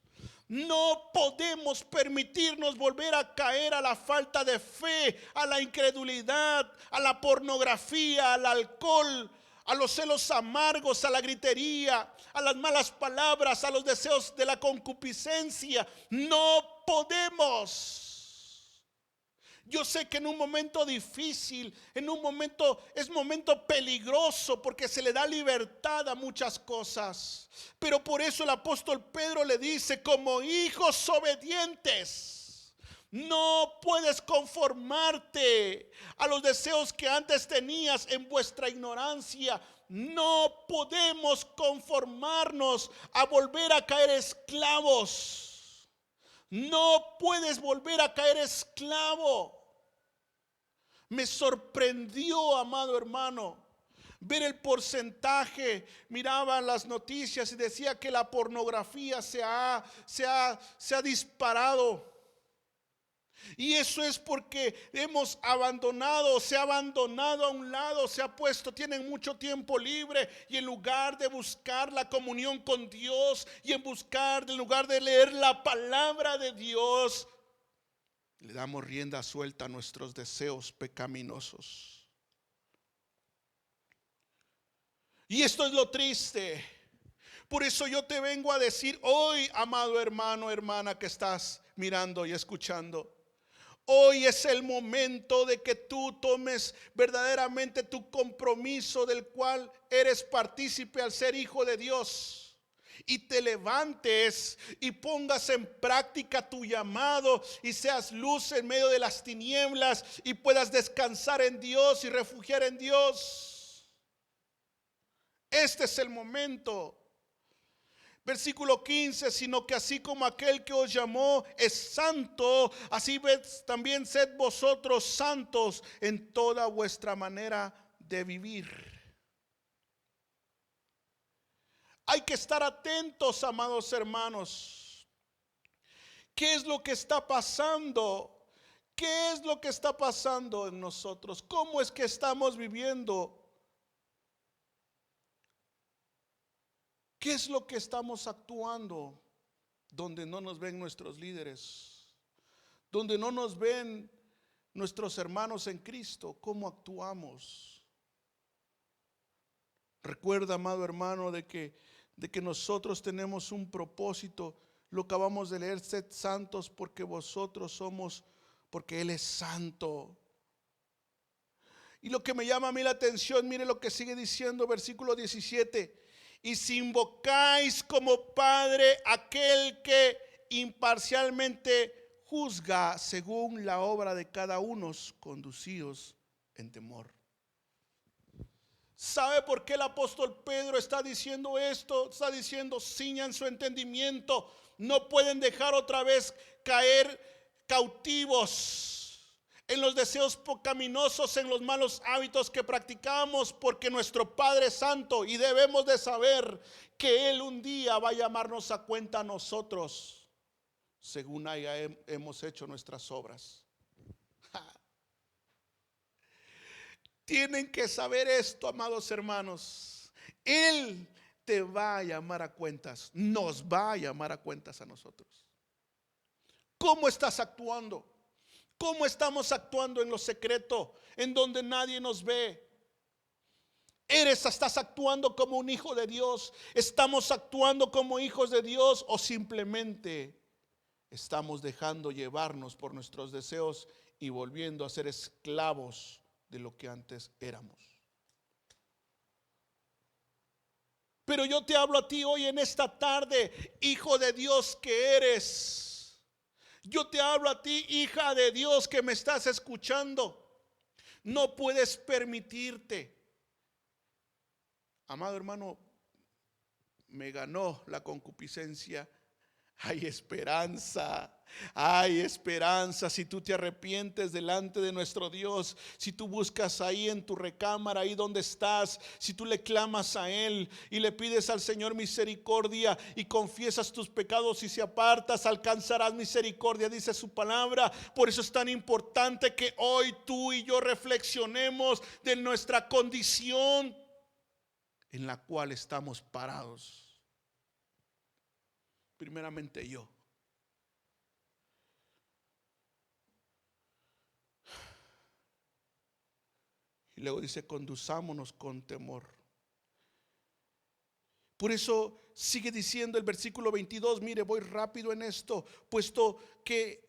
No podemos permitirnos volver a caer a la falta de fe, a la incredulidad, a la pornografía, al alcohol, a los celos amargos, a la gritería, a las malas palabras, a los deseos de la concupiscencia. No podemos. Yo sé que en un momento difícil, es momento peligroso, porque se le da libertad a muchas cosas. Pero por eso el apóstol Pedro le dice: como hijos obedientes, no puedes conformarte a los deseos que antes tenías en vuestra ignorancia. No podemos conformarnos a volver a caer esclavos. No puedes volver a caer esclavo. Me sorprendió, amado hermano, ver el porcentaje. Miraba las noticias y decía que la pornografía se ha disparado. Y eso es porque se ha abandonado a un lado, tienen mucho tiempo libre, y en lugar de buscar la comunión con Dios, y en lugar de leer la palabra de Dios, le damos rienda suelta a nuestros deseos pecaminosos. Y esto es lo triste. Por eso yo te vengo a decir hoy, amado hermano, hermana que estás mirando y escuchando, hoy es el momento de que tú tomes verdaderamente tu compromiso del cual eres partícipe al ser hijo de Dios. Y te levantes y pongas en práctica tu llamado, y seas luz en medio de las tinieblas, y puedas descansar en Dios y refugiar en Dios. Este es el momento. Versículo 15: sino que así como aquel que os llamó es santo, así también sed vosotros santos en toda vuestra manera de vivir. Hay que estar atentos, amados hermanos. ¿Qué es lo que está pasando? ¿Qué es lo que está pasando en nosotros? ¿Cómo es que estamos viviendo? ¿Qué es lo que estamos actuando donde no nos ven nuestros líderes? Donde no nos ven nuestros hermanos en Cristo. ¿Cómo actuamos? Recuerda, amado hermano, de que nosotros tenemos un propósito. Lo acabamos de leer: sed santos porque Él es santo. Y lo que me llama a mí la atención, mire lo que sigue diciendo, versículo 17: y si invocáis como Padre aquel que imparcialmente juzga según la obra de cada uno, conducíos en temor. ¿Sabe por qué el apóstol Pedro está diciendo esto? Está diciendo: ciñan su entendimiento. No pueden dejar otra vez caer cautivos en los deseos pecaminosos, en los malos hábitos que practicamos, porque nuestro Padre es santo, y debemos de saber que Él un día va a llamarnos a cuenta a nosotros según hemos hecho nuestras obras. Tienen que saber esto, amados hermanos. Él te va a llamar a cuentas, nos va a llamar a cuentas a nosotros. ¿Cómo estás actuando? ¿Cómo estamos actuando en lo secreto, en donde nadie nos ve? ¿Estás actuando como un hijo de Dios? ¿Estamos actuando como hijos de Dios, o simplemente estamos dejando llevarnos por nuestros deseos y volviendo a ser esclavos de lo que antes éramos? Pero yo te hablo a ti hoy en esta tarde, hijo de Dios que eres. Yo te hablo a ti, hija de Dios que me estás escuchando. No puedes permitirte. Amado hermano, me ganó la concupiscencia. Hay esperanza. Hay esperanza si tú te arrepientes delante de nuestro Dios. Si tú buscas ahí en tu recámara, ahí donde estás, si tú le clamas a Él y le pides al Señor misericordia y confiesas tus pecados y se apartas, alcanzarás misericordia, dice su palabra. Por eso es tan importante que hoy tú y yo reflexionemos de nuestra condición en la cual estamos parados. Primeramente yo. Y luego dice: conduzámonos con temor. Por eso sigue diciendo el versículo 22, mire, voy rápido en esto, puesto que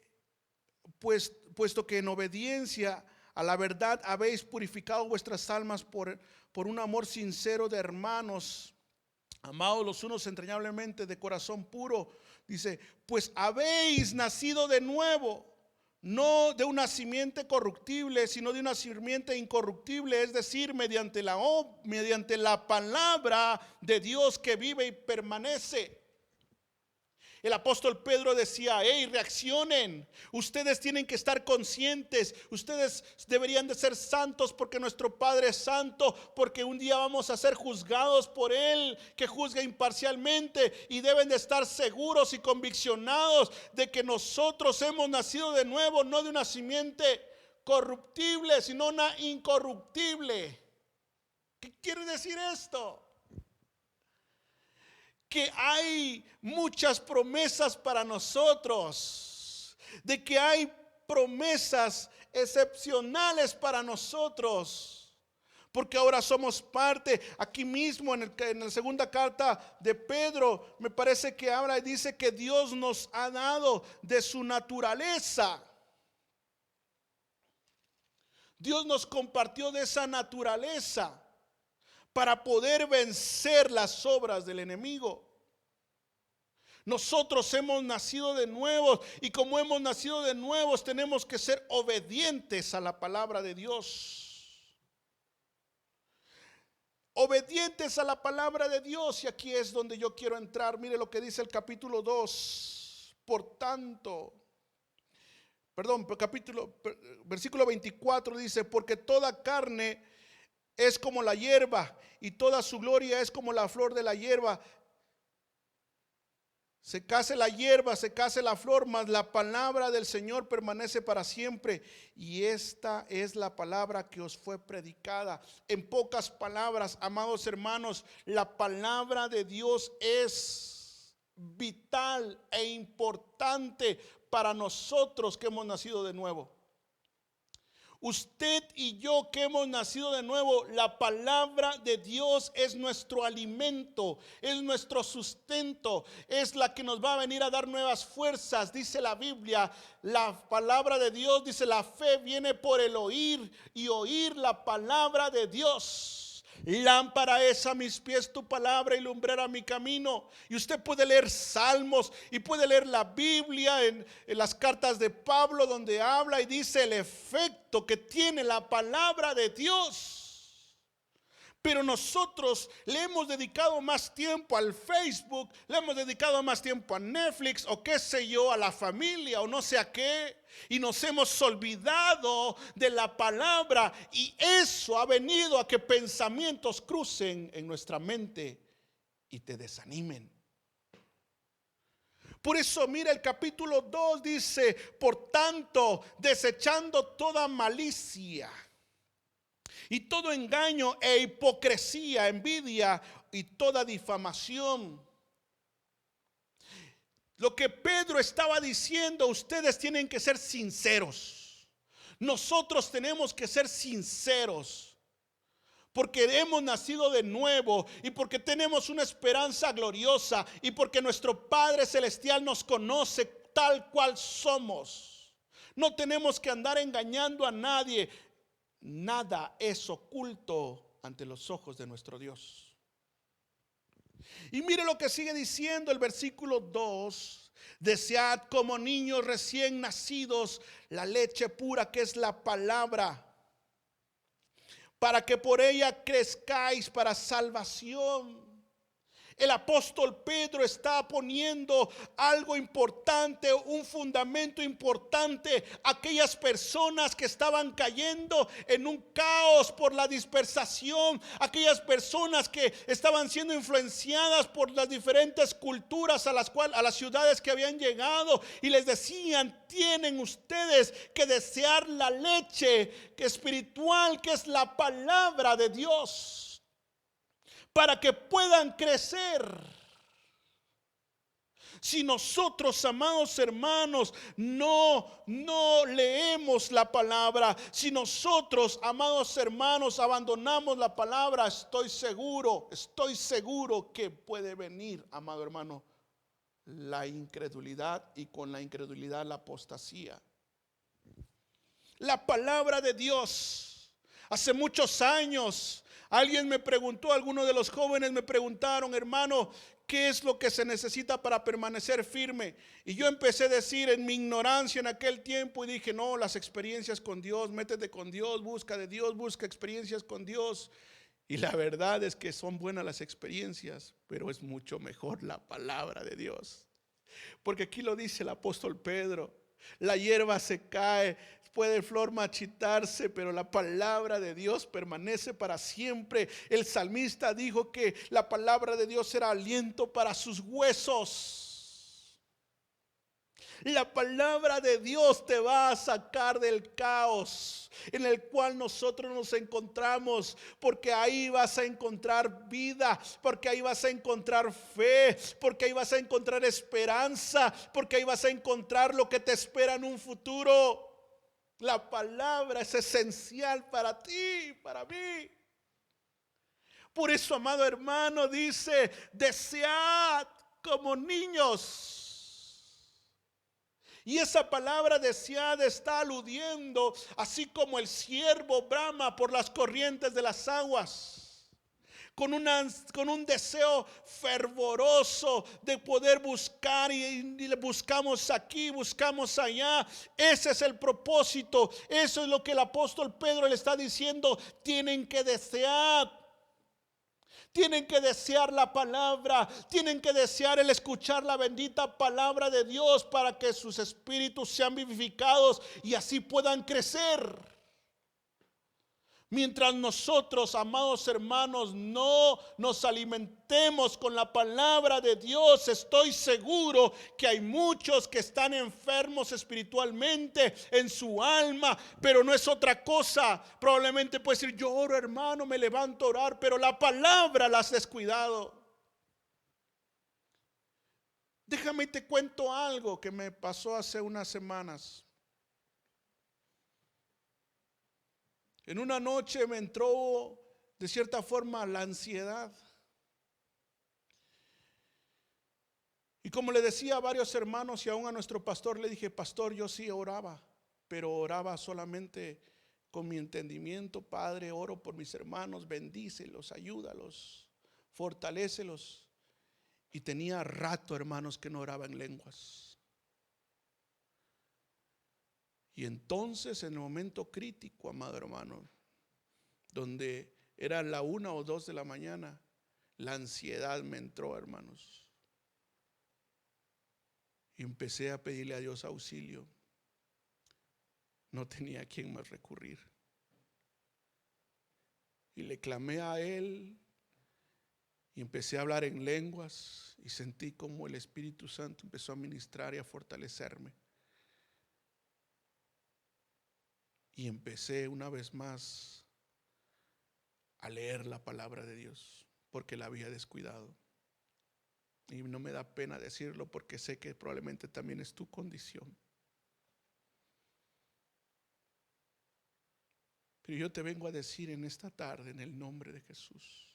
en obediencia a la verdad habéis purificado vuestras almas por un amor sincero de hermanos, amados los unos entrañablemente de corazón puro. Dice, pues habéis nacido de nuevo, no de una simiente corruptible, sino de una simiente incorruptible, es decir, mediante la palabra de Dios que vive y permanece. El apóstol Pedro decía, hey, reaccionen, ustedes tienen que estar conscientes, ustedes deberían de ser santos porque nuestro Padre es santo, porque un día vamos a ser juzgados por Él, que juzga imparcialmente, y deben de estar seguros y conviccionados de que nosotros hemos nacido de nuevo, no de una simiente corruptible, sino una incorruptible. ¿Qué quiere decir esto? Que hay muchas promesas para nosotros, de que hay promesas excepcionales para nosotros, porque ahora somos parte. Aquí mismo en la segunda carta de Pedro, me parece que habla y dice que Dios nos ha dado de su naturaleza. Dios nos compartió de esa naturaleza para poder vencer las obras del enemigo. Nosotros hemos nacido de nuevo, y como hemos nacido de nuevos, tenemos que ser obedientes a la palabra de Dios. Obedientes a la palabra de Dios. Y aquí es donde yo quiero entrar. Mire lo que dice el capítulo 2. Por tanto, versículo 24 dice, porque toda carne es como la hierba, y toda su gloria es como la flor de la hierba. Se case la hierba, se case la flor, mas la palabra del Señor permanece para siempre. Y esta es la palabra que os fue predicada. En pocas palabras, amados hermanos, la palabra de Dios es vital e importante para nosotros que hemos nacido de nuevo. Usted y yo que hemos nacido de nuevo, la palabra de Dios es nuestro alimento, es nuestro sustento, es la que nos va a venir a dar nuevas fuerzas. Dice la Biblia, la palabra de Dios, dice, la fe viene por el oír, y oír la palabra de Dios. Lámpara es a mis pies tu palabra y lumbrera mi camino. Y usted puede leer salmos y puede leer la Biblia en las cartas de Pablo, donde habla y dice el efecto que tiene la palabra de Dios. Pero nosotros le hemos dedicado más tiempo al Facebook, le hemos dedicado más tiempo a Netflix, o qué sé yo, a la familia, o no sé a qué, y nos hemos olvidado de la palabra, y eso ha venido a que pensamientos crucen en nuestra mente y te desanimen. Por eso mira el capítulo 2 dice, por tanto, desechando toda malicia y todo engaño e hipocresía, envidia y toda difamación. Lo que Pedro estaba diciendo, ustedes tienen que ser sinceros. Nosotros tenemos que ser sinceros, porque hemos nacido de nuevo, y porque tenemos una esperanza gloriosa, y porque nuestro Padre Celestial nos conoce tal cual somos. No tenemos que andar engañando a nadie. Nada es oculto ante los ojos de nuestro Dios. Y mire lo que sigue diciendo el versículo 2. Desead como niños recién nacidos la leche pura, que es la palabra, para que por ella crezcáis para salvación. El apóstol Pedro está poniendo algo importante, un fundamento importante. Aquellas personas que estaban cayendo en un caos por la dispersación, aquellas personas que estaban siendo influenciadas por las diferentes culturas a las ciudades que habían llegado, y les decían, tienen ustedes que desear la leche espiritual, que es la palabra de Dios, para que puedan crecer. Si nosotros, amados hermanos, no leemos la palabra, si nosotros, amados hermanos, abandonamos la palabra, estoy seguro que puede venir, amado hermano, la incredulidad, y con la incredulidad la apostasía. La palabra de Dios, hace muchos años, alguien me preguntó, algunos de los jóvenes me preguntaron, hermano, ¿qué es lo que se necesita para permanecer firme? Y yo empecé a decir en mi ignorancia en aquel tiempo, y dije, no, las experiencias con Dios, métete con Dios, busca de Dios, busca experiencias con Dios. Y la verdad es que son buenas las experiencias, pero es mucho mejor la palabra de Dios. Porque aquí lo dice el apóstol Pedro, la hierba se cae, puede el flor marchitarse, pero la palabra de Dios permanece para siempre. El salmista dijo que la palabra de Dios era aliento para sus huesos. La palabra de Dios te va a sacar del caos en el cual nosotros nos encontramos, porque ahí vas a encontrar vida, porque ahí vas a encontrar fe, porque ahí vas a encontrar esperanza, porque ahí vas a encontrar lo que te espera en un futuro. La palabra es esencial para ti, para mí. Por eso, amado hermano, dice, desead como niños. Y esa palabra deseada está aludiendo, así como el ciervo brama por las corrientes de las aguas, con un deseo fervoroso de poder buscar, y buscamos aquí, buscamos allá. Ese es el propósito. Eso es lo que el apóstol Pedro le está diciendo. Tienen que desear. Tienen que desear la palabra, tienen que desear el escuchar la bendita palabra de Dios para que sus espíritus sean vivificados y así puedan crecer. Mientras nosotros, amados hermanos, no nos alimentemos con la palabra de Dios, estoy seguro que hay muchos que están enfermos espiritualmente en su alma, pero no es otra cosa. Probablemente puede decir, yo oro, hermano, me levanto a orar, pero la palabra la has descuidado. Déjame y te cuento algo que me pasó hace unas semanas. En una noche me entró de cierta forma la ansiedad. Y como le decía a varios hermanos y aún a nuestro pastor, le dije, pastor, yo sí oraba, pero oraba solamente con mi entendimiento. Padre, oro por mis hermanos, bendícelos, ayúdalos, fortalécelos. Y tenía rato, hermanos, que no oraba en lenguas. Y entonces en el momento crítico, amado hermano, donde era la 1 o 2 de la mañana, la ansiedad me entró, hermanos. Y empecé a pedirle a Dios auxilio. No tenía a quién más recurrir. Y le clamé a Él y empecé a hablar en lenguas y sentí como el Espíritu Santo empezó a ministrar y a fortalecerme. Y empecé una vez más a leer la palabra de Dios, porque la había descuidado. Y no me da pena decirlo, porque sé que probablemente también es tu condición. Pero yo te vengo a decir en esta tarde, en el nombre de Jesús,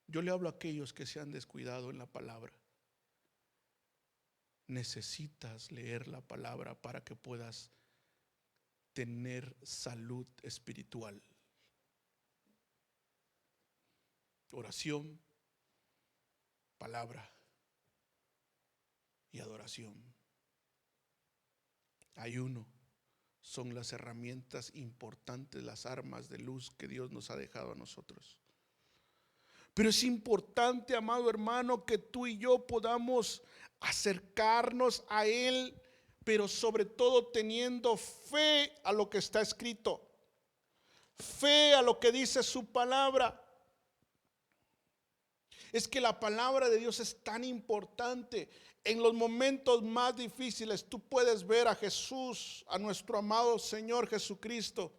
yo le hablo a aquellos que se han descuidado en la palabra. Necesitas leer la palabra para que puedas tener salud espiritual. Oración, palabra y adoración. Ayuno son las herramientas importantes, las armas de luz que Dios nos ha dejado a nosotros. Pero es importante, amado hermano, que tú y yo podamos acercarnos a Él, pero sobre todo teniendo fe a lo que está escrito, fe a lo que dice su palabra. Es que la palabra de Dios es tan importante. En los momentos más difíciles tú puedes ver a Jesús, a nuestro amado Señor Jesucristo,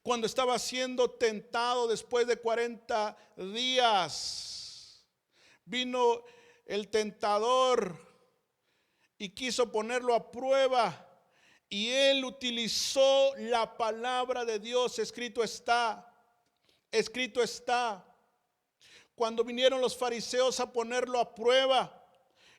cuando estaba siendo tentado después de 40 días. Vino el tentador y quiso ponerlo a prueba, y él utilizó la palabra de Dios. Escrito está, escrito está. Cuando vinieron los fariseos a ponerlo a prueba,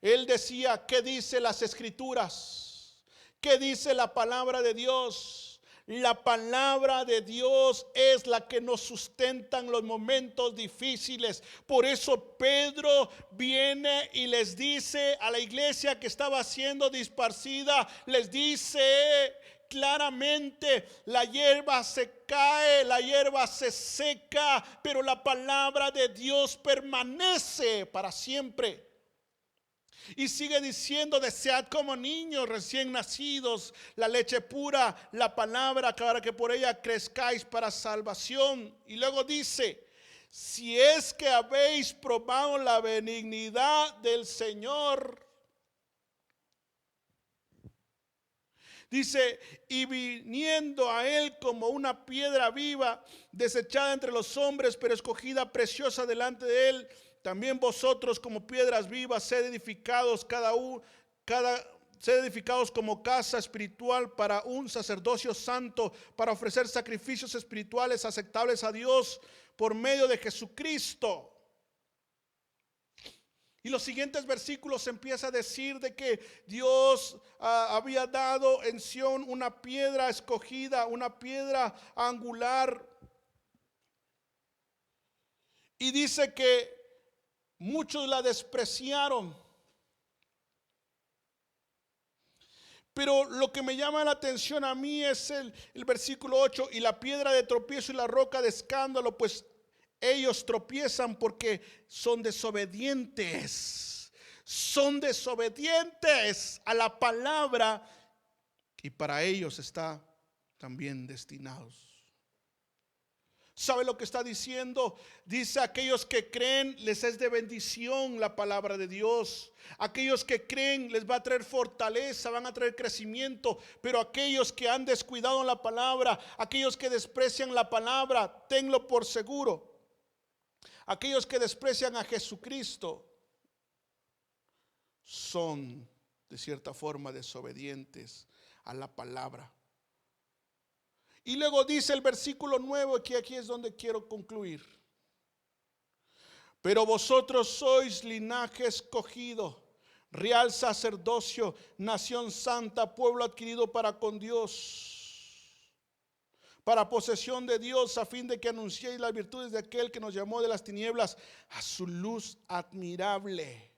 él decía: ¿qué dice las escrituras? ¿Qué dice la palabra de Dios? La palabra de Dios es la que nos sustenta en los momentos difíciles. Por eso Pedro viene y les dice a la iglesia que estaba siendo disparcida, les dice claramente: la hierba se cae, la hierba se seca, pero la palabra de Dios permanece para siempre. Y sigue diciendo: desead como niños recién nacidos la leche pura, la palabra, para que por ella crezcáis para salvación. Y luego dice: si es que habéis probado la benignidad del Señor. Dice: y viniendo a él como una piedra viva, desechada entre los hombres, pero escogida preciosa delante de él, también vosotros como piedras vivas sed edificados sed edificados como casa espiritual para un sacerdocio santo, para ofrecer sacrificios espirituales aceptables a Dios por medio de Jesucristo. Y los siguientes versículos empieza a decir de que Dios había dado en Sión una piedra escogida, una piedra angular. Y dice que muchos la despreciaron. Pero lo que me llama la atención a mí es el versículo 8: y la piedra de tropiezo y la roca de escándalo, pues ellos tropiezan porque son desobedientes. Son desobedientes a la palabra, y para ellos está también destinados. ¿Sabe lo que está diciendo? Dice: aquellos que creen les es de bendición la palabra de Dios. Aquellos que creen les va a traer fortaleza, van a traer crecimiento. Pero aquellos que han descuidado la palabra, aquellos que desprecian la palabra, tenlo por seguro. Aquellos que desprecian a Jesucristo son de cierta forma desobedientes a la palabra. Y luego dice el versículo 9, que aquí es donde quiero concluir: pero vosotros sois linaje escogido, real sacerdocio, nación santa, pueblo adquirido para con Dios, para posesión de Dios, a fin de que anunciéis las virtudes de aquel que nos llamó de las tinieblas a su luz admirable.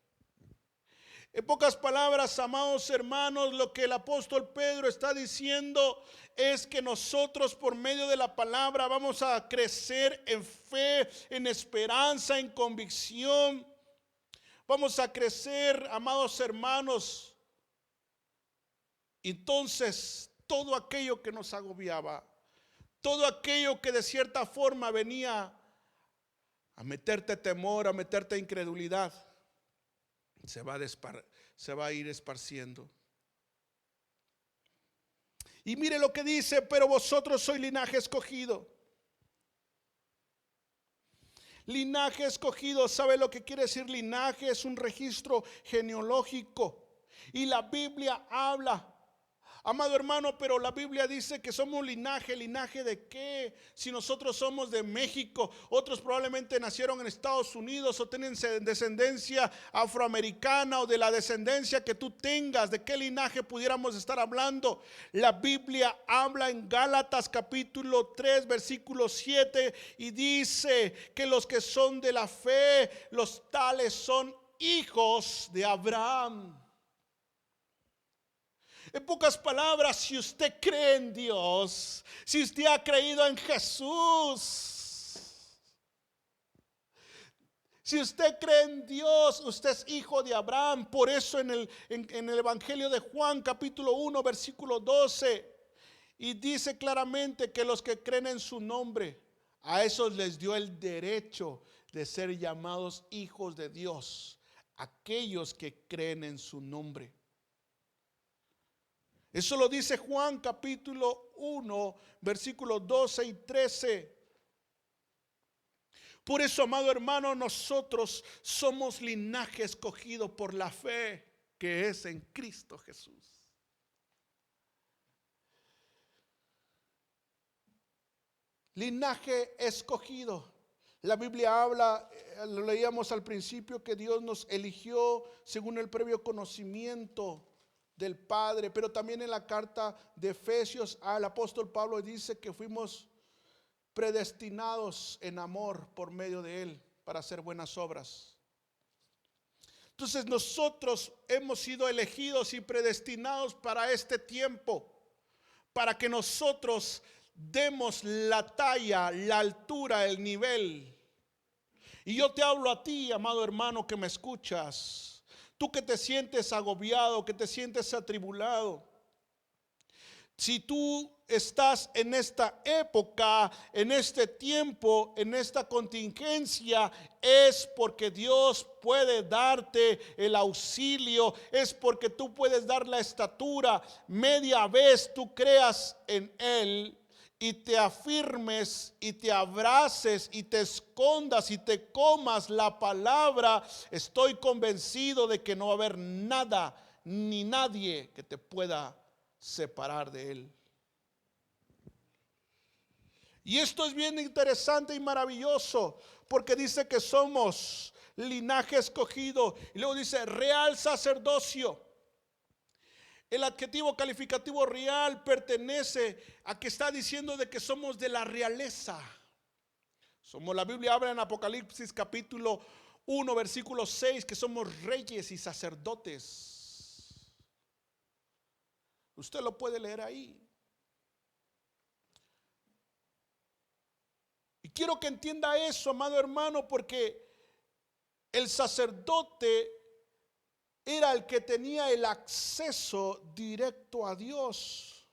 En pocas palabras, amados hermanos, lo que el apóstol Pedro está diciendo es que nosotros, por medio de la palabra, vamos a crecer en fe, en esperanza, en convicción. Vamos a crecer, amados hermanos. Entonces, todo aquello que nos agobiaba, todo aquello que de cierta forma venía a meterte temor, a meterte incredulidad, se va a ir esparciendo. Y mire lo que dice: pero vosotros sois linaje escogido. Linaje escogido, ¿sabe lo que quiere decir linaje? Es un registro genealógico. Y la Biblia habla, amado hermano, pero la Biblia dice que somos linaje. ¿Linaje de qué? Si nosotros somos de México, otros probablemente nacieron en Estados Unidos o tienen descendencia afroamericana, o de la descendencia que tú tengas, ¿de qué linaje pudiéramos estar hablando? La Biblia habla en Gálatas capítulo 3 versículo 7 y dice que los que son de la fe, los tales son hijos de Abraham. En pocas palabras, si usted cree en Dios, si usted ha creído en Jesús, si usted cree en Dios, usted es hijo de Abraham. Por eso en el Evangelio de Juan capítulo 1 versículo 12, y dice claramente que los que creen en su nombre, a esos les dio el derecho de ser llamados hijos de Dios, aquellos que creen en su nombre. Eso lo dice Juan capítulo 1, versículos 12 y 13. Por eso, amado hermano, nosotros somos linaje escogido por la fe que es en Cristo Jesús. Linaje escogido. La Biblia habla, lo leíamos al principio, que Dios nos eligió según el previo conocimiento del Padre, pero también en la carta de Efesios al apóstol Pablo dice que fuimos predestinados en amor por medio de Él para hacer buenas obras. Entonces nosotros hemos sido elegidos y predestinados para este tiempo, para que nosotros demos la talla, la altura, el nivel. Y yo te hablo a ti, amado hermano, que me escuchas, tú que te sientes agobiado, que te sientes atribulado. Si tú estás en esta época, en este tiempo, en esta contingencia, es porque Dios puede darte el auxilio, es porque tú puedes dar la estatura. Media vez tú creas en Él y te afirmes y te abraces y te escondas y te comas la palabra, estoy convencido de que no va a haber nada ni nadie que te pueda separar de Él. Y esto es bien interesante y maravilloso, porque dice que somos linaje escogido, y luego dice real sacerdocio. El adjetivo calificativo real pertenece a que está diciendo de que somos de la realeza. Somos, la Biblia habla en Apocalipsis capítulo 1 versículo 6 que somos reyes y sacerdotes. Usted lo puede leer ahí. Y quiero que entienda eso, amado hermano, porque el sacerdote era el que tenía el acceso directo a Dios.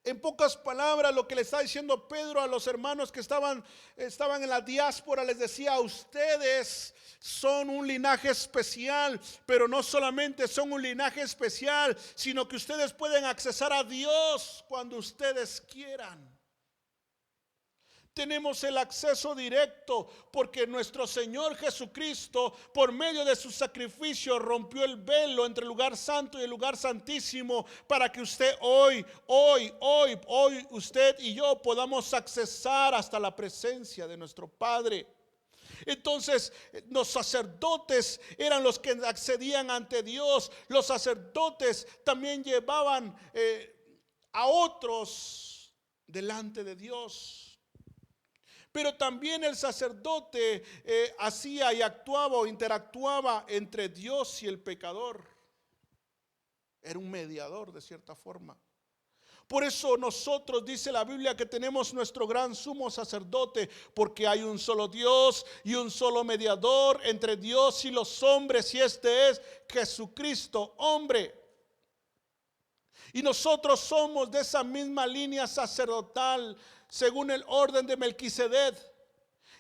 En pocas palabras, lo que le está diciendo Pedro a los hermanos que estaban en la diáspora, les decía: ustedes son un linaje especial, pero no solamente son un linaje especial, sino que ustedes pueden accesar a Dios cuando ustedes quieran. Tenemos el acceso directo porque nuestro Señor Jesucristo, por medio de su sacrificio, rompió el velo entre el lugar santo y el lugar santísimo, para que usted hoy, usted y yo podamos accesar hasta la presencia de nuestro Padre. Entonces los sacerdotes eran los que accedían ante Dios. Los sacerdotes también llevaban a otros delante de Dios. Pero también el sacerdote hacía y actuaba o interactuaba entre Dios y el pecador. Era un mediador de cierta forma. Por eso nosotros, dice la Biblia, que tenemos nuestro gran sumo sacerdote, porque hay un solo Dios y un solo mediador entre Dios y los hombres, y este es Jesucristo, hombre. Y nosotros somos de esa misma línea sacerdotal, según el orden de Melquisedec.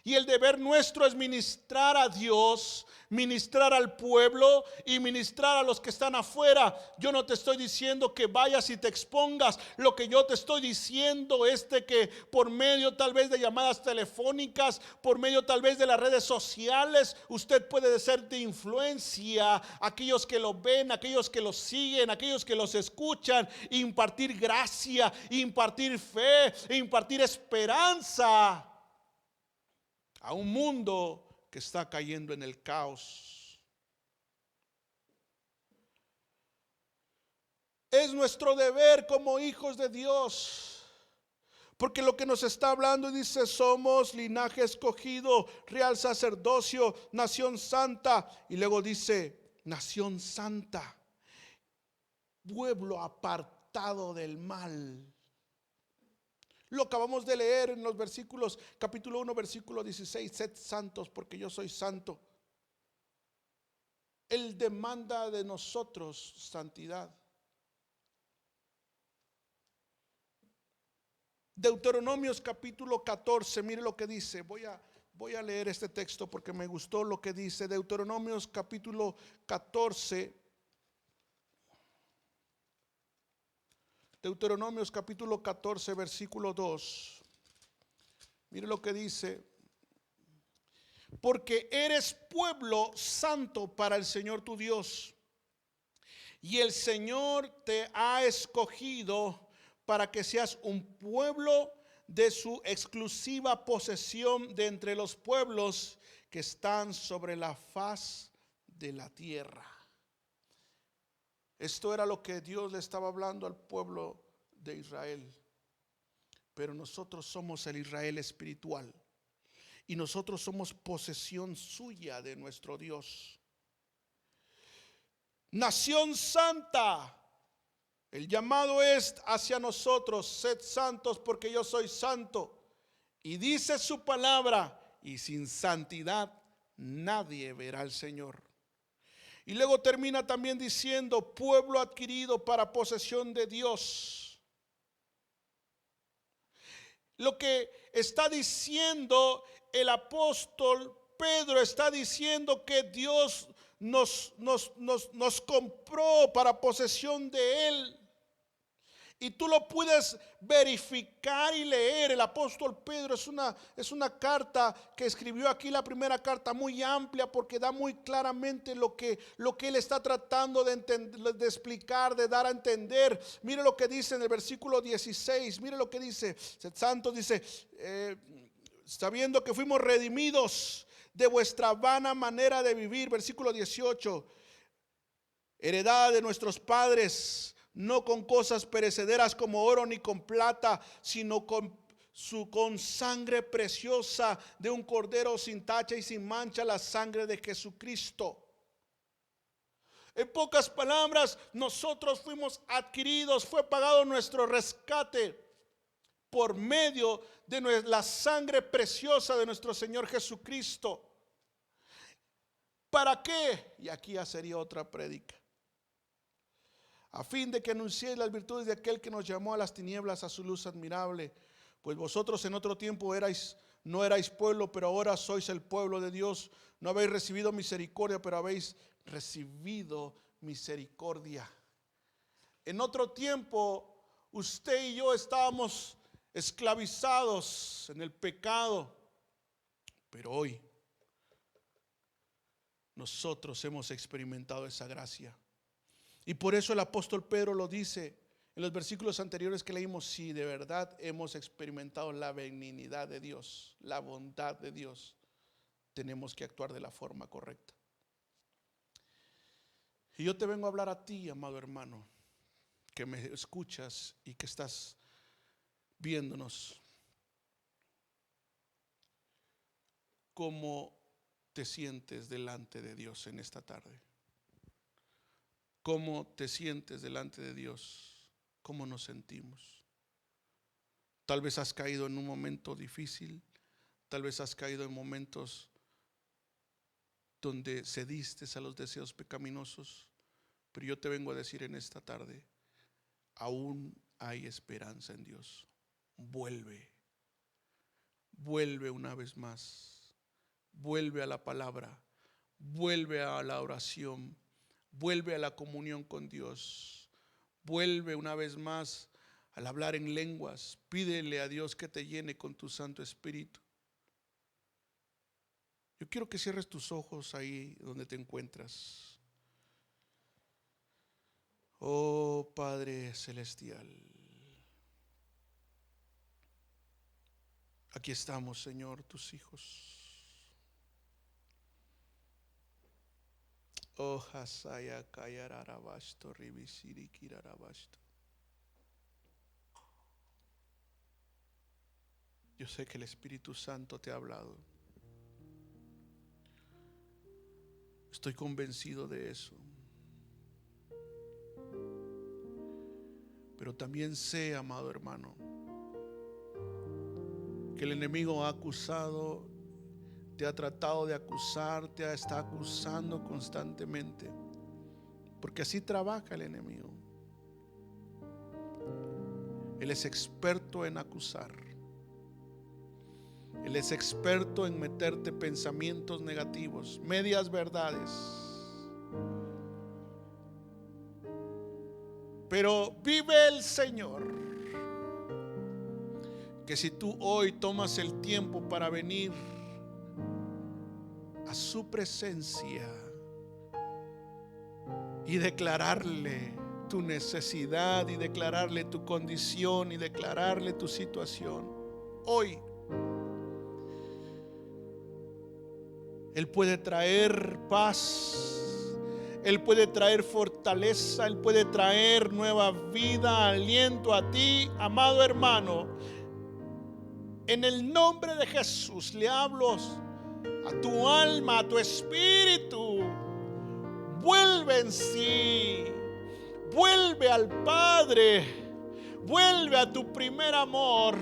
Y el deber nuestro es ministrar a Dios, ministrar al pueblo y ministrar a los que están afuera. Yo no te estoy diciendo que vayas y te expongas. Lo que yo te estoy diciendo es de que por medio tal vez de llamadas telefónicas, por medio tal vez de las redes sociales, usted puede ser de influencia. Aquellos que lo ven, aquellos que lo siguen, aquellos que los escuchan, impartir gracia, impartir fe, impartir esperanza a un mundo que está cayendo en el caos. Es nuestro deber como hijos de Dios, porque lo que nos está hablando dice: somos linaje escogido, real sacerdocio, nación santa. Y luego dice: nación santa, pueblo apartado del mal. Lo acabamos de leer en los versículos, capítulo 1, versículo 16: sed santos porque yo soy santo. Él demanda de nosotros santidad. Deuteronomios capítulo 14, mire lo que dice. Voy a leer este texto porque me gustó lo que dice. Deuteronomios capítulo 14. Deuteronomios capítulo 14 versículo 2. Mire lo que dice. porque eres pueblo santo para el Señor tu Dios. Y el Señor te ha escogido para que seas un pueblo de su exclusiva posesión de entre los pueblos que están sobre la faz de la tierra. Esto era lo que Dios le estaba hablando al pueblo de Israel. Pero nosotros somos el Israel espiritual. Y nosotros somos posesión suya de nuestro Dios. Nación santa. El llamado es hacia nosotros: sed santos porque yo soy santo. Y dice su palabra: y sin santidad nadie verá al Señor. Y luego termina también diciendo: pueblo adquirido para posesión de Dios. Lo que está diciendo el apóstol Pedro, está diciendo que Dios nos compró para posesión de Él. Y tú lo puedes verificar y leer. El apóstol Pedro es una carta que escribió aquí, la primera carta, muy amplia, porque da muy claramente lo que él está tratando de explicar, de dar a entender. Mire lo que dice en el versículo 16. Mire lo que dice: sed santos, dice, sabiendo que fuimos redimidos de vuestra vana manera de vivir. Versículo 18: heredad de nuestros padres, no con cosas perecederas como oro ni con plata, sino con sangre preciosa de un cordero sin tacha y sin mancha, la sangre de Jesucristo. En pocas palabras, nosotros fuimos adquiridos, fue pagado nuestro rescate por medio de la sangre preciosa de nuestro Señor Jesucristo. ¿Para qué? Y aquí ya sería otra prédica. A fin de que anunciéis las virtudes de aquel que nos llamó a las tinieblas a su luz admirable. Pues vosotros en otro tiempo no erais pueblo, pero ahora sois el pueblo de Dios. No habéis recibido misericordia, pero habéis recibido misericordia. En otro tiempo usted y yo estábamos esclavizados en el pecado, pero hoy nosotros hemos experimentado esa gracia. Y por eso el apóstol Pedro lo dice en los versículos anteriores que leímos: si de verdad hemos experimentado la benignidad de Dios, la bondad de Dios, tenemos que actuar de la forma correcta. Y yo te vengo a hablar a ti, amado hermano, que me escuchas y que estás viéndonos. ¿Cómo te sientes delante de Dios en esta tarde? ¿Cómo te sientes delante de Dios? ¿Cómo nos sentimos? Tal vez has caído en un momento difícil, tal vez has caído en momentos donde cediste a los deseos pecaminosos, pero yo te vengo a decir en esta tarde: aún hay esperanza en Dios. Vuelve una vez más, vuelve a la palabra, vuelve a la oración, vuelve a la comunión con Dios, vuelve una vez más al hablar en lenguas. Pídele a Dios que te llene con tu Santo Espíritu. Yo quiero que cierres tus ojos ahí donde te encuentras. Oh Padre Celestial, aquí estamos, Señor, tus hijos. Oh Hasaya Kayararabasto Ribisiri Kirarabasto. Yo sé que el Espíritu Santo te ha hablado. Estoy convencido de eso. Pero también sé, amado hermano, que el enemigo ha acusado, te ha tratado de acusar, te está acusando constantemente, porque así trabaja el enemigo. Él es experto en acusar. Él es experto en meterte pensamientos negativos, medias verdades. Pero vive el Señor, que si tú hoy tomas el tiempo para venir su presencia y declararle tu necesidad, y declararle tu condición, y declararle tu situación. Hoy Él puede traer paz, Él puede traer fortaleza, Él puede traer nueva vida, aliento a ti, amado hermano. En el nombre de Jesús le hablo a tu alma, a tu espíritu. Vuelve en sí, vuelve al Padre, vuelve a tu primer amor.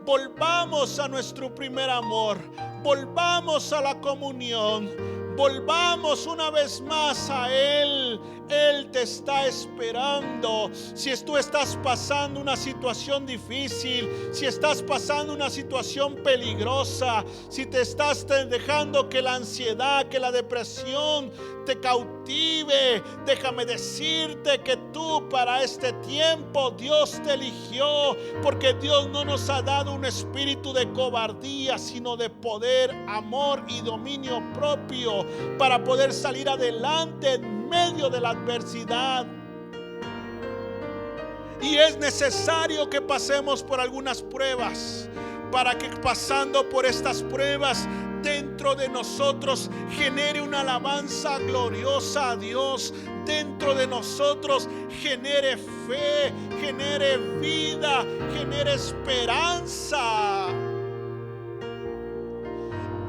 Volvamos a nuestro primer amor, volvamos a la comunión, volvamos una vez más a Él. Él te está esperando. Si tú estás pasando una situación difícil, si estás pasando una situación peligrosa, si te estás dejando que la ansiedad, que la depresión te cautive, déjame decirte que tú para este tiempo Dios te eligió, porque Dios no nos ha dado un espíritu de cobardía, sino de poder, amor y dominio propio, para poder salir adelante en medio de la adversidad. Y es necesario que pasemos por algunas pruebas, para que pasando por estas pruebas dentro de nosotros genere una alabanza gloriosa a Dios. Dentro de nosotros genere fe, genere vida, genere esperanza.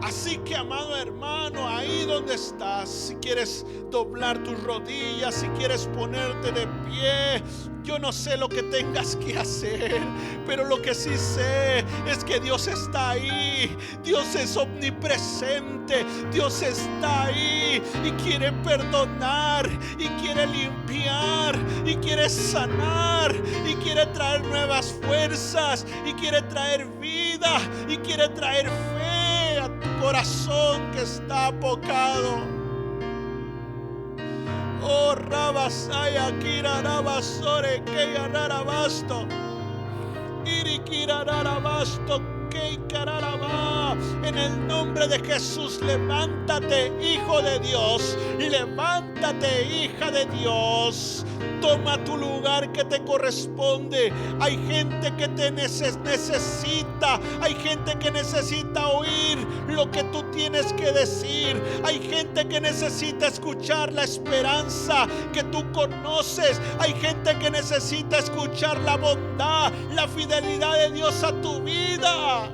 Así que, amado hermano, ahí donde estás, si quieres doblar tus rodillas, si quieres ponerte de pie, yo no sé lo que tengas que hacer, pero lo que sí sé es que Dios está ahí. Dios es omnipresente, Dios está ahí y quiere perdonar, y quiere limpiar, y quiere sanar, y quiere traer nuevas fuerzas, y quiere traer vida, y quiere traer fe a tu corazón que está apocado. Oh, Rabasaya, Kirarabasore, Keyararabasto, Irikirarabasto, Keykararabá. En el nombre de Jesús, levántate, hijo de Dios, levántate, hija de Dios. Toma tu lugar que te corresponde. Hay gente que te necesita. Hay gente que necesita oír lo que tú tienes que decir. Hay gente que necesita escuchar la esperanza que tú conoces. Hay gente que necesita escuchar la bondad, la fidelidad de Dios a tu vida.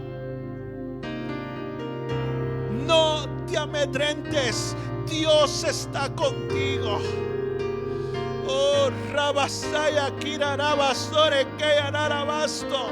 No te amedrentes. Dios está contigo. Oh, Rabasaya, Kirarabasore, Keyararabasto.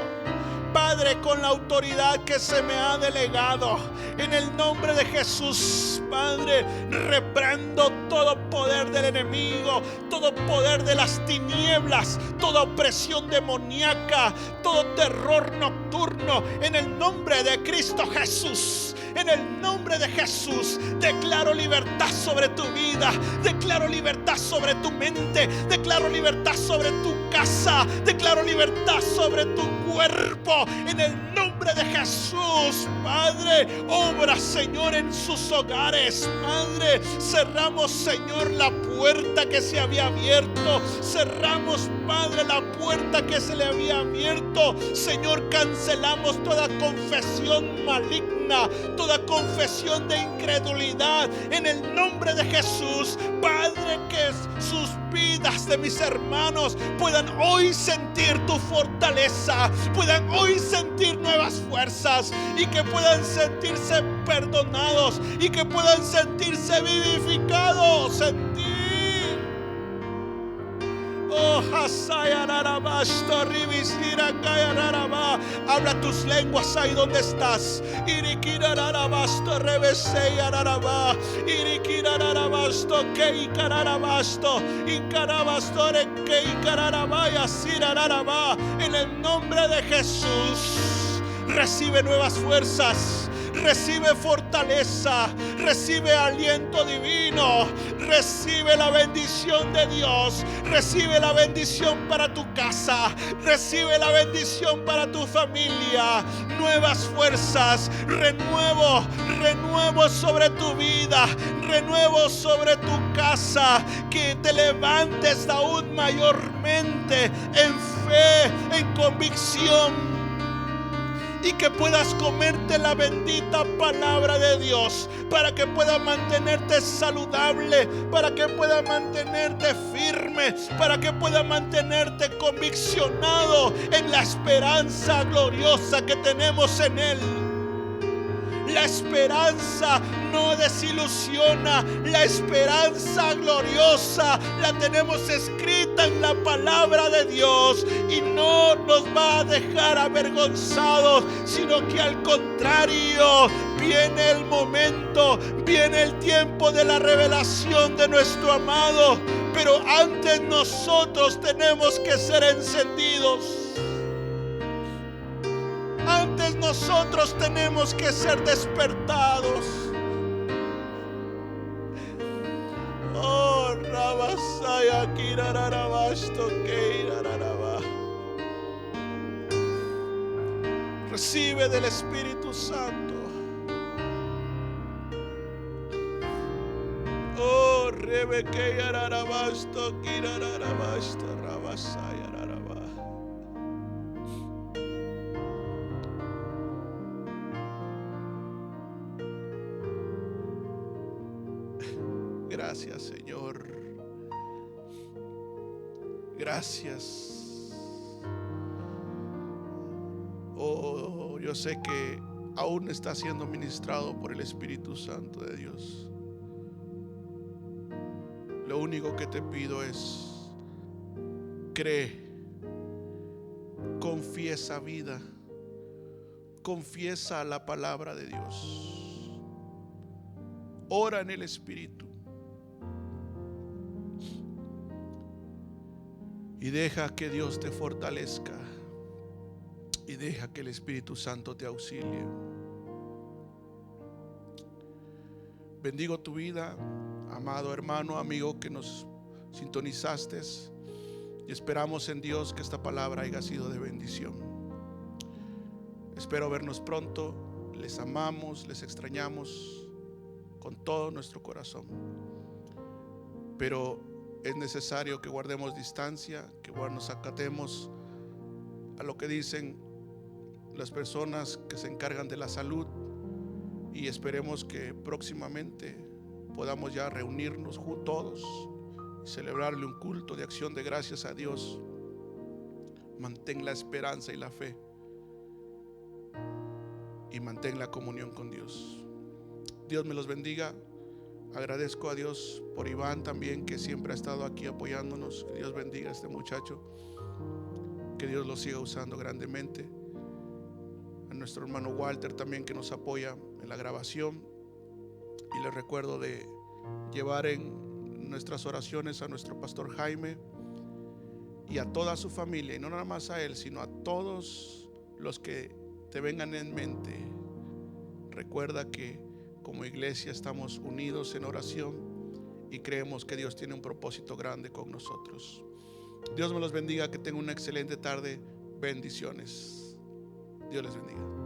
Padre, con la autoridad que se me ha delegado, en el nombre de Jesús, Padre, reprendo todo poder del enemigo, todo poder de las tinieblas, toda opresión demoníaca, todo terror nocturno, en el nombre de Cristo Jesús. En el nombre de Jesús, declaro libertad sobre tu vida, declaro libertad sobre tu mente, declaro libertad sobre tu casa, declaro libertad sobre tu cuerpo. En el nombre de Jesús, Padre, obra, Señor, en sus hogares. Padre, cerramos, Señor, la puerta que se había abierto. Cerramos, Padre, la puerta que se le había abierto. Señor, cancelamos toda confesión maligna, toda confesión de incredulidad. En el nombre de Jesús, Padre, que sus vidas de mis hermanos puedan hoy sentir tu fortaleza, puedan hoy sentir nuevas fuerzas, y que puedan sentirse perdonados, y que puedan sentirse vivificados en ti. Oh, habla tus lenguas ahí donde estás. Irikirarabasto, rebeseyararaba, irikirarabasto, keikararabasto, ikarabastore, keikararabaya, sirararaba. En el nombre de Jesús, recibe nuevas fuerzas, recibe fortaleza, recibe aliento divino, recibe la bendición de Dios, recibe la bendición para tu casa, recibe la bendición para tu familia, nuevas fuerzas, renuevo sobre tu vida, renuevo sobre tu casa, que te levantes aún mayormente en fe, en convicción, y que puedas comerte la bendita palabra de Dios, para que puedas mantenerte saludable, para que puedas mantenerte firme, para que puedas mantenerte conviccionado en la esperanza gloriosa que tenemos en Él. La esperanza no desilusiona, la esperanza gloriosa la tenemos escrita en la palabra de Dios y no nos va a dejar avergonzados, sino que al contrario, viene el momento, viene el tiempo de la revelación de nuestro amado, pero antes nosotros tenemos que ser encendidos. Antes nosotros tenemos que ser despertados. Oh, Rabasaya Kirararabasto Keirararaba. Recibe del Espíritu Santo. Oh, Rebeke Yararabasto Kirararabasto Rabasaya Raraba. Gracias, Señor. Gracias. Oh, yo sé que aún está siendo ministrado por el Espíritu Santo de Dios. Lo único que te pido es: cree, confiesa vida, confiesa la palabra de Dios, ora en el Espíritu y deja que Dios te fortalezca y deja que el Espíritu Santo te auxilie. Bendigo tu vida, amado hermano, amigo que nos sintonizaste, y esperamos en Dios que esta palabra haya sido de bendición. Espero vernos pronto. Les amamos, les extrañamos con todo nuestro corazón, pero es necesario que guardemos distancia, que nos acatemos a lo que dicen las personas que se encargan de la salud, y esperemos que próximamente podamos ya reunirnos todos y celebrarle un culto de acción de gracias a Dios. Mantén la esperanza y la fe y mantén la comunión con Dios. Dios me los bendiga. Agradezco a Dios por Iván también, que siempre ha estado aquí apoyándonos. Que Dios bendiga a este muchacho, que Dios lo siga usando grandemente. A nuestro hermano Walter también, que nos apoya en la grabación. Y les recuerdo de llevar en nuestras oraciones a nuestro pastor Jaime y a toda su familia, y no nada más a él, sino a todos los que te vengan en mente. Recuerda que como iglesia estamos unidos en oración y creemos que Dios tiene un propósito grande con nosotros. Dios me los bendiga, que tengan una excelente tarde. Bendiciones. Dios les bendiga.